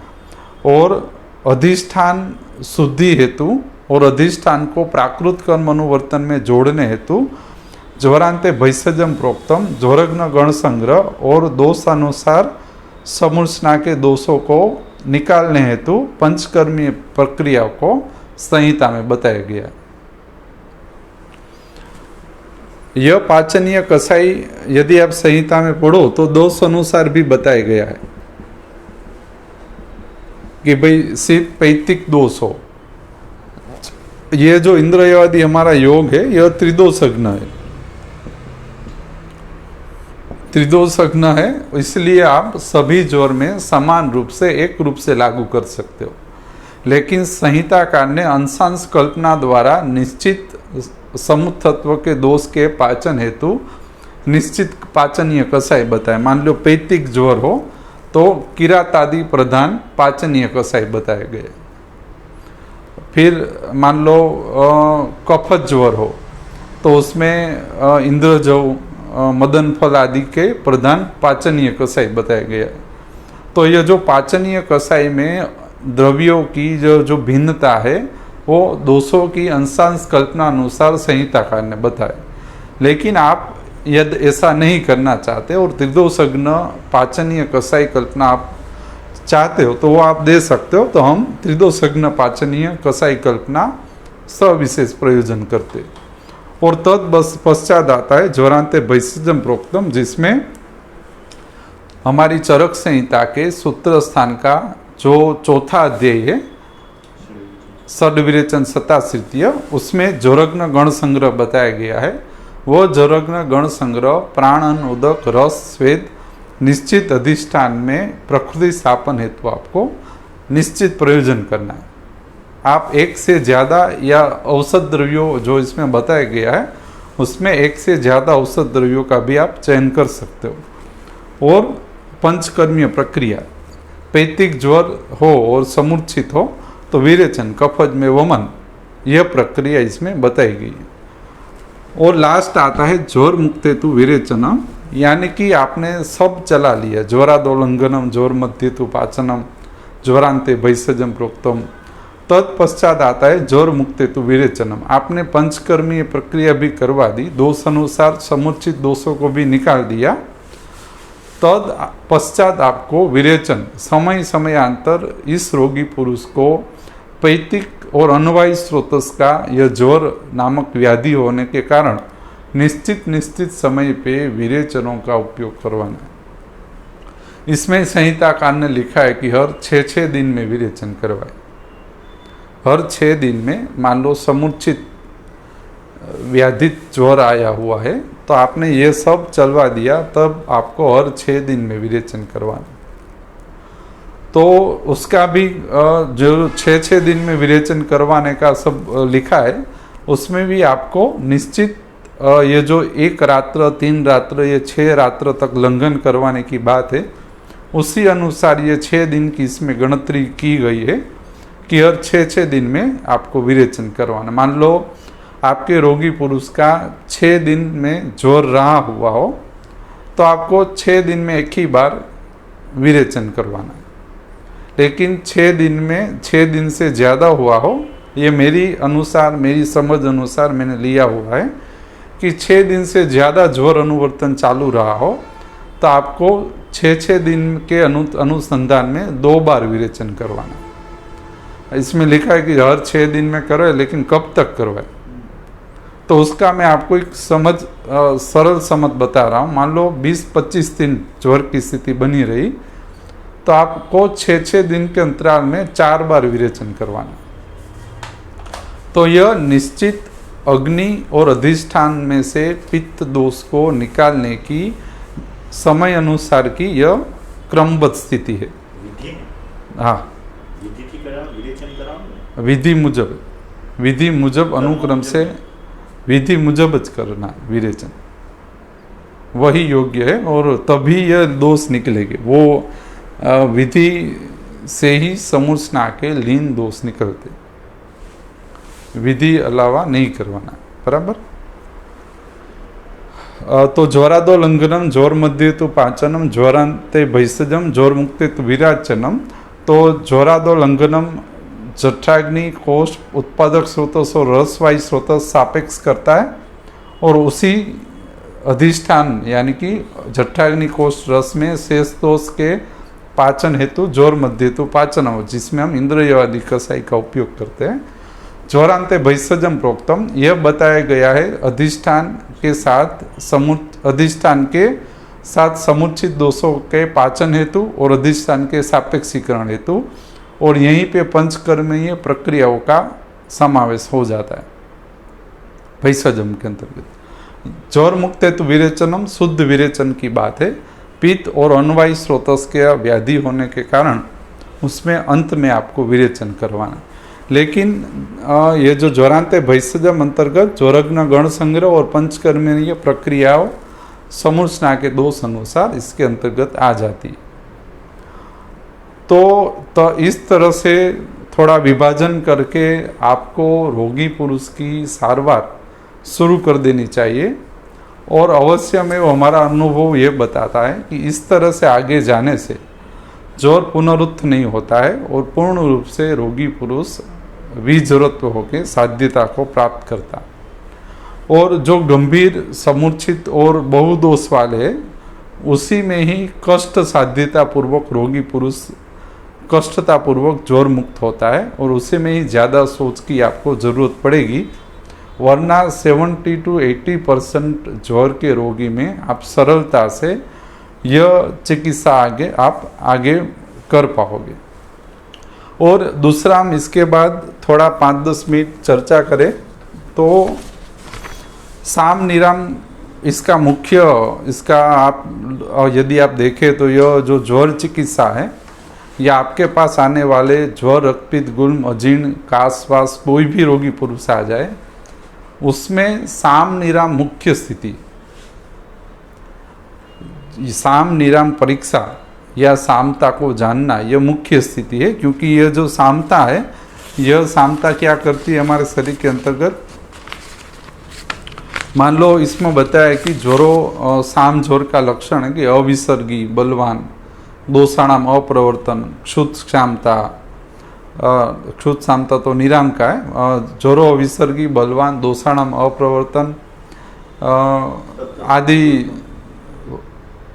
और अधिष्ठान शुद्धि हेतु और अधिष्ठान को प्राकृत कर्म अनुवर्तन में जोड़ने हेतु ज्वरांते भैषजम प्रोक्तम ज्वरग्न गण संग्रह और दोषानुसार समूर्छना के दोषों को निकालने हेतु पंचकर्मीय प्रक्रिया को संहिता में बताया गया। यह पाचनीय कषाय यदि आप संहिता में पढ़ो तो दोष अनुसार भी बताया गया है कि भाई सिर्फ पैतिक दोष हो। यह जो इंद्रियवादी हमारा योग है यह त्रिदोषज्ञ है, त्रिदोषज्ञ है, इसलिए आप सभी ज्वर में समान रूप से एक रूप से लागू कर सकते हो। लेकिन संहिताकार ने अंशांश कल्पना द्वारा निश्चित समुत्तत्व के दोष के पाचन हेतु निश्चित पाचनीय कषाय बताए। मान लो पैतिक ज्वर हो तो किरातादि प्रधान पाचनीय कषाय बताए गए। फिर मान लो कफत ज्वर हो तो उसमें इंद्रजव, मदन फल आदि के प्रधान पाचनीय कषाय बताया गया। तो यह जो पाचनीय कषाय में द्रव्यों की जो भिन्नता है वो दोषों की अंशांश कल्पना अनुसार संहिताकार ने बताया। लेकिन आप यदि ऐसा नहीं करना चाहते और त्रिदोषज्ञ पाचनीय कषाय कल्पना आप चाहते हो तो वो आप दे सकते हो। तो हम त्रिदोषज्ञ पाचनीय कषाय कल्पना सविशेष प्रयोजन करते। और तद पश्चात आता है ज्वरांते भैषजम प्रोक्तम, जिसमें हमारी चरक संहिता के सूत्र स्थान का जो चौथा अध्याय है षड्विरेचन सताश्रितीय, उसमें ज्वरग्न गण संग्रह बताया गया है। वह ज्वरग्न गण संग्रह प्राणन, उदक, रस, स्वेद निश्चित अधिष्ठान में प्रकृति स्थापन हेतु आपको निश्चित प्रयोजन करना है। आप एक से ज़्यादा या औसत द्रव्यों जो इसमें बताया गया है उसमें एक से ज़्यादा औसत द्रव्यों का भी आप चयन कर सकते हो। और पंचकर्मीय प्रक्रिया, पैतिक ज्वर हो और समूर्छित हो तो विरेचन, कफज में वमन, यह प्रक्रिया इसमें बताई गई है। और लास्ट आता है ज्वर मुक्त हेतु विरेचनम, यानी कि आपने सब चला लिया, ज्वरादोलंघनम, ज्वर मध्य तु पाचनम, ज्वरांते भैषजम प्रोक्तम। तत्पश्चात आता है ज्वर मुक्त हेतु विरेचनम। आपने पंचकर्मीय प्रक्रिया भी करवा दी, दोष अनुसार समुचित दोषों को भी निकाल दिया। तद पश्चात आपको विरेचन, समय समयांतर इस रोगी पुरुष को पैतिक और अनवायी स्रोतस का यह ज्वर नामक व्याधि होने के कारण निश्चित समय पे विरेचनों का उपयोग करवाना है। इसमें संहिताकार ने लिखा है कि हर 6 दिन में विरेचन करवाए। हर 6 दिन में, मान लो समुचित व्याधित ज्वर आया हुआ है तो आपने ये सब चलवा दिया, तब आपको हर 6 दिन में विरेचन करवाना। तो उसका भी जो 6 दिन में विरेचन करवाने का सब लिखा है, उसमें भी आपको निश्चित ये जो 1 रात्र 3 रात्र ये 6 रात्र तक लंघन करवाने की बात है, उसी अनुसार ये 6 दिन की इसमें गणतरी की गई है कि हर 6 दिन में आपको विरेचन करवाना। मान लो आपके रोगी पुरुष का 6 दिन में ज्वर रहा हुआ हो तो आपको 6 दिन में एक ही बार विरेचन करवाना है। लेकिन 6 दिन में 6 दिन से ज़्यादा हुआ हो, ये मेरी अनुसार, मेरी समझ अनुसार मैंने लिया हुआ है कि 6 दिन से ज़्यादा ज्वर अनुवर्तन चालू रहा हो तो आपको 6 दिन के अनुसंधान में 2 बार विरेचन करवाना। इसमें लिखा है कि हर 6 दिन में करवाए, लेकिन कब तक करवाए, तो उसका मैं आपको एक सरल समझ बता रहा हूँ। मान लो 20-25 दिन ज्वर की स्थिति बनी रही तो आपको 6 दिन के अंतराल में 4 बार विरेचन करवाना। तो यह निश्चित अग्नि और अधिष्ठान में से पित्त दोष को निकालने की समय अनुसार की यह क्रमबद्ध स्थिति है। हाँ, विधि मुजब अनुक्रम से विधि मुजब करना विरेचन, वही योग्य है और तभी यह दोष निकलेंगे। वो विधि से ही समूर्छना के लीन दोष निकलते, विधि अलावा नहीं करवाना, बराबर। तो ज्वरादो लंघनम, ज्वर मध्य तो पाचनम, ज्वरांते भैषजम, ज्वर मुक्ते तो विराचनम। तो ज्वरादो लंघनम जठराग्नि कोष उत्पादक स्रोतों से रसवायु स्रोत सापेक्ष करता है और उसी अधिष्ठान यानी कि जठराग्नि कोष रस में शेष दोष के पाचन हेतु ज्वर मध्य तो पाचन, जिसमें हम इंद्रियवादी कसाई का उपयोग करते हैं। ज्वरांते भैषजम प्रोक्तम, यह बताया गया है अधिष्ठान के साथ समुचित दोषों के पाचन हेतु और अधिष्ठान के सापेक्षीकरण हेतु, और यहीं पे पंचकर्मीय प्रक्रियाओं का समावेश हो जाता है भैषजम के अंतर्गत। ज्वर मुक्त हेतु विरेचनम, शुद्ध विरेचन की बात है। पित्त और अनवायु स्रोतस के व्याधि होने के कारण उसमें अंत में आपको विरेचन करवाना। लेकिन ये जो ज्वरांते भैषजम अंतर्गत ज्वरग्न गण संग्रह और पंचकर्मीय प्रक्रियाओं समूर्छना के दोष अनुसार इसके अंतर्गत आ जाती। तो इस तरह से थोड़ा विभाजन करके आपको रोगी पुरुष की सारवार शुरू कर देनी चाहिए। और अवश्य में वो हमारा अनुभव ये बताता है कि इस तरह से आगे जाने से ज्वर पुनरुत्थ नहीं होता है और पूर्ण रूप से रोगी पुरुष विजरत्व होकर साध्यता को प्राप्त करता। और जो गंभीर समूर्छित और बहुदोष वाले, उसी में ही कष्ट साध्यता पूर्वक रोगी पुरुष कष्टतापूर्वक ज्वर मुक्त होता है और उसी में ही ज़्यादा सोच की आपको ज़रूरत पड़ेगी। वरना 70 to 80% ज्वर के रोगी में आप सरलता से यह चिकित्सा आप आगे कर पाओगे। और दूसरा, हम इसके बाद थोड़ा 5-10 मिनट चर्चा करें तो साम निराम इसका मुख्य, इसका आप यदि आप देखें तो यह जो ज्वर चिकित्सा है, या आपके पास आने वाले ज्वर, रक्तपित्त, गुल्म, अजीर्ण, कास वास कोई भी रोगी पुरुष आ जाए, उसमें साम निराम मुख्य स्थिति, साम निराम परीक्षा या सामता को जानना यह मुख्य स्थिति है। क्योंकि यह जो सामता है, यह सामता क्या करती है हमारे शरीर के अंतर्गत। मान लो इसमें बताया कि ज्वरों, साम ज्वर का लक्षण है कि अविसर्गी, बलवान, दोषाणाम अप्रवर्तन, क्षुत क्षामता तो निराम का है, ज्वरो अविसर्गी, बलवान, दोषाणाम अप्रवर्तन आदि,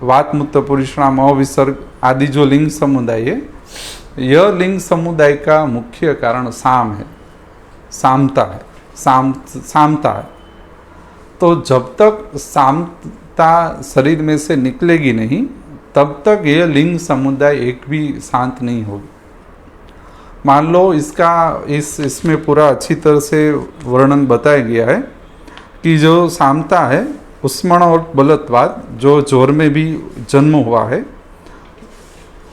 वातमूत्र पुरुषाणाम अविसर्ग आदि जो लिंग समुदाय है, यह लिंग समुदाय का मुख्य कारण साम है, सामता है, सामता है। तो जब तक सामता शरीर में से निकलेगी नहीं तब तक यह लिंग समुदाय एक भी शांत नहीं होगी। मान लो इसमें पूरा अच्छी तरह से वर्णन बताया गया है कि जो सामता है, उष्मण और बलत्वाद, जो जोर में भी जन्म हुआ है,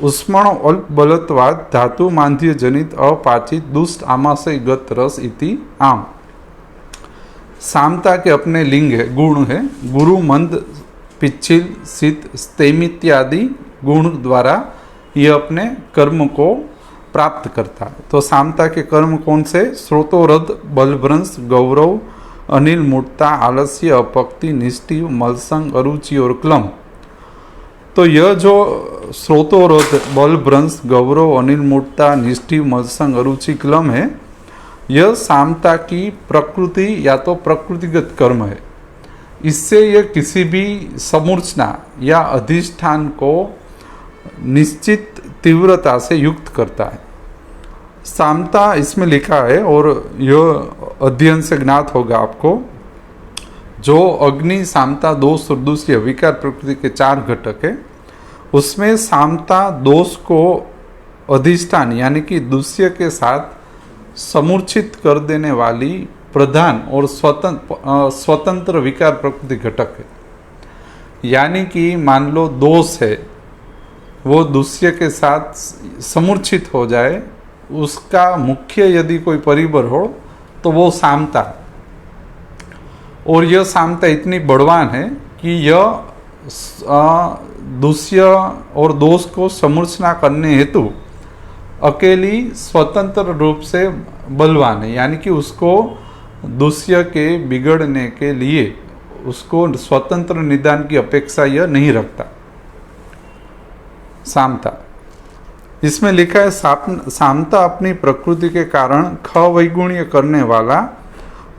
उष्मण और बलत्वाद धातु मांध्य जनित अपाचित दुष्ट आमाशय गत रस इति आम। सामता के अपने लिंग है, गुण है, गुरु मंद पिच्छिल शीत स्तेम इत्यादि गुण द्वारा यह अपने कर्म को प्राप्त करता है। तो सामता के कर्म कौन से? स्रोतोरध, बलभ्रंश, गौरव, अनिल मूर्ता, आलस्य, अपक्ति, निष्ठि, मलसंग, अरुचि और क्लम। तो यह जो स्रोतोरध, बलभ्रंश, गौरव, अनिल मूर्ता, निष्ठि, मलसंग, अरुचि, क्लम है, यह सामता की प्रकृति या तो प्रकृतिगत कर्म है। इससे यह किसी भी समूर्छना या अधिष्ठान को निश्चित तीव्रता से युक्त करता है। सामता इसमें लिखा है और यह अध्ययन से ज्ञात होगा आपको, जो अग्नि, सामता, दोष और दूसरी विकार प्रकृति के 4 घटक है, उसमें सामता दोष को अधिष्ठान यानी कि दूसरे के साथ समूर्छित कर देने वाली प्रधान और स्वतंत्र विकार प्रकृति घटक है। यानी कि मान लो दोष है, वो दूसरे के साथ समूर्छित हो जाए, उसका मुख्य यदि कोई परिबल हो तो वो सामता है। और यह सामता इतनी बलवान है कि यह दूसरे और दोष को समूर्छना करने हेतु अकेली स्वतंत्र रूप से बलवान है। यानी कि उसको दूसरे के बिगड़ने के लिए उसको स्वतंत्र निदान की अपेक्षा यह नहीं रखता सामता। इसमें लिखा है सामता अपनी प्रकृति के कारण खवैगुण्य करने वाला,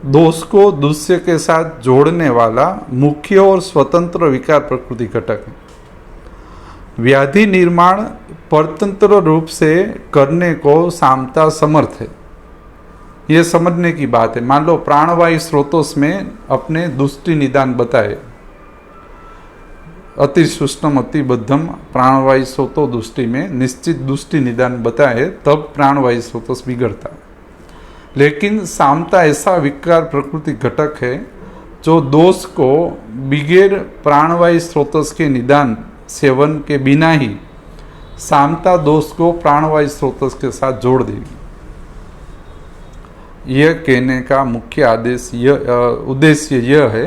दोष को दूसरे के साथ जोड़ने वाला मुख्य और स्वतंत्र विकार प्रकृति घटक है। व्याधि निर्माण परतंत्र रूप से करने को सामता समर्थ है। यह समझने की बात है। मान लो प्राणवायु स्रोतों में अपने दुष्टि निदान बताए, अति सूक्ष्म अति बद्धम प्राणवायु स्रोतो दुष्टि में निश्चित दुष्टि निदान बताए, तब प्राणवायु स्रोतों बिगड़ता है। लेकिन सामता ऐसा विकार प्रकृति घटक है जो दोष को बिगैर प्राणवायु स्रोतों के निदान सेवन के बिना ही सामता दोष को प्राणवायु स्रोतों के साथ जोड़ देगी। यह कहने का मुख्य उद्देश्य यह है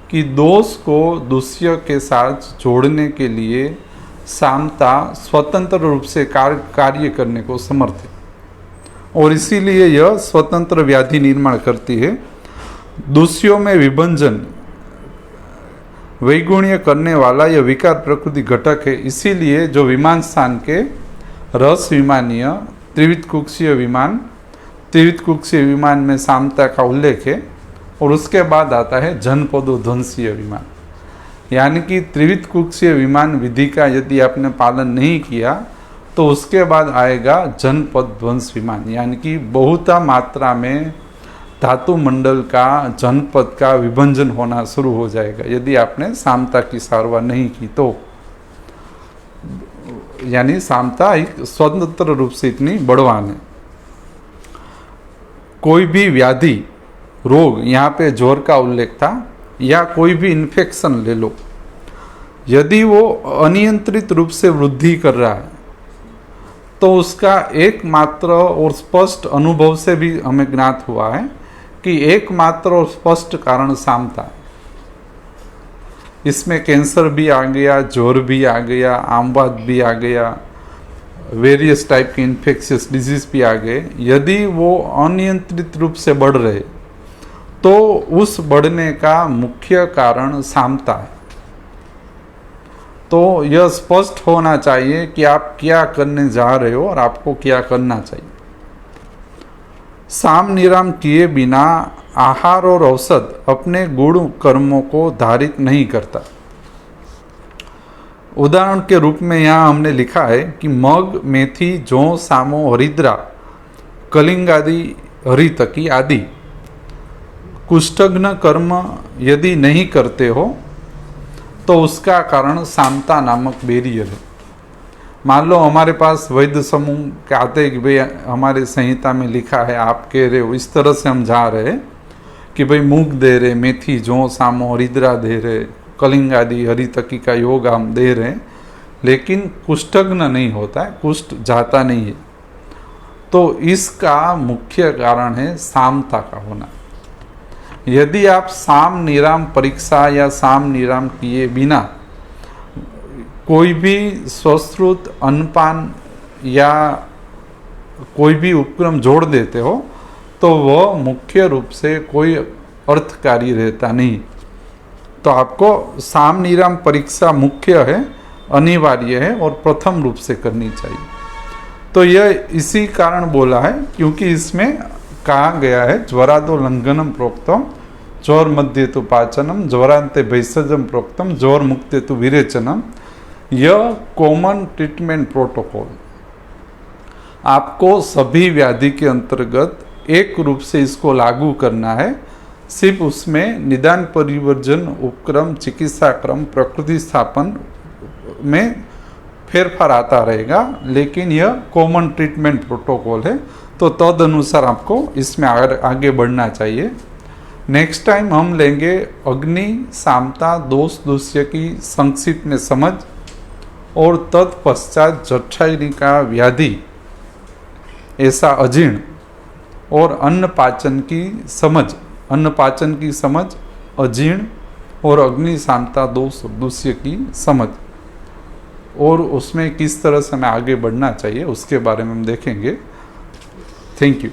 कि दोष को दूसरे के साथ जोड़ने के लिए सामता स्वतंत्र रूप से कार्य करने को समर्थ है और इसीलिए यह स्वतंत्र व्याधि निर्माण करती है। दूसरों में विभंजन वैगुण्य करने वाला यह विकार प्रकृति घटक है। इसीलिए जो विमान स्थान के रस विमानीय त्रिविध कुक्षीय विमान, त्रिविध कुक्षीय विमान में सामता का उल्लेख है और उसके बाद आता है जनपदो ध्वंसीय विमान। यानी कि त्रिविध कुक्षीय विमान विधि का यदि आपने पालन नहीं किया तो उसके बाद आएगा जनपद ध्वंस विमान। यानी कि बहुता मात्रा में धातु मंडल का, जनपद का विभंजन होना शुरू हो जाएगा यदि आपने सामता की सारवार नहीं की तो। यानी सामता एक स्वतंत्र रूप से इतनी बलवान है। कोई भी व्याधि, रोग, यहाँ पे जोर का उल्लेख था, या कोई भी इन्फेक्शन ले लो, यदि वो अनियंत्रित रूप से वृद्धि कर रहा है तो उसका एकमात्र और स्पष्ट अनुभव से भी हमें ज्ञात हुआ है कि एकमात्र और स्पष्ट कारण सामता है। इसमें कैंसर भी आ गया, जोर भी आ गया, आमवाद भी आ गया, वेरियस टाइप के इन्फेक्शियस डिजीज भी आ गए। यदि वो अनियंत्रित रूप से बढ़ रहे तो उस बढ़ने का मुख्य कारण सामता है। तो यह स्पष्ट होना चाहिए कि आप क्या करने जा रहे हो और आपको क्या करना चाहिए। साम निराम किए बिना आहार और औषध अपने गुण कर्मों को धारित नहीं करता। उदाहरण के रूप में यहाँ हमने लिखा है कि मग, मेथी, जौ, सामो, हरिद्रा, कलिंगादि, हरितकी आदि कुष्ठघ्न कर्म यदि नहीं करते हो तो उसका कारण सामता नामक बैरियर है। मान लो हमारे पास वैद्य समूह कहते हैं कि भाई हमारे संहिता में लिखा है, आप कह रहे हो, इस तरह से हम जा रहे कि भाई मूंग दे रहे, मेथी जौ सामो हरिद्रा दे रहे, कलिंग आदि हरितकी का योग हम दे रहे, लेकिन कुष्ठग्न नहीं होता है, कुष्ठ जाता नहीं है। तो इसका मुख्य कारण है सामता का होना। यदि आप साम निराम परीक्षा या साम निराम किए बिना कोई भी स्वश्रुत अन्नपान या कोई भी उपक्रम जोड़ देते हो तो वह मुख्य रूप से कोई अर्थकारी रहता नहीं। तो आपको साम निराम परीक्षा मुख्य है, अनिवार्य है और प्रथम रूप से करनी चाहिए। तो यह इसी कारण बोला है क्योंकि इसमें कहा गया है ज्वरादो लंघनम प्रोक्तम ज्वर मध्य तो पाचनम ज्वरांते भैषजम प्रोक्तम ज्वर मुक्ते तो विरेचनम। यह कॉमन ट्रीटमेंट प्रोटोकॉल आपको सभी व्याधि के अंतर्गत एक रूप से इसको लागू करना है। सिर्फ उसमें निदान परिवर्जन उपक्रम चिकित्सा क्रम प्रकृति स्थापन में फेरफार आता रहेगा, लेकिन यह कॉमन ट्रीटमेंट प्रोटोकॉल है। तो तद अनुसार आपको इसमें आगे बढ़ना चाहिए। नेक्स्ट टाइम हम लेंगे अग्नि सामता दोष दूष्य की संक्षिप्त में समझ और तत्पश्चात जठराग्निका व्याधि ऐसा अजीर्ण और अन्न पाचन की समझ, अजीर्ण और अग्नि सामता दोष दूष्य की समझ और उसमें किस तरह से हमें आगे बढ़ना चाहिए उसके बारे में हम देखेंगे। Thank you.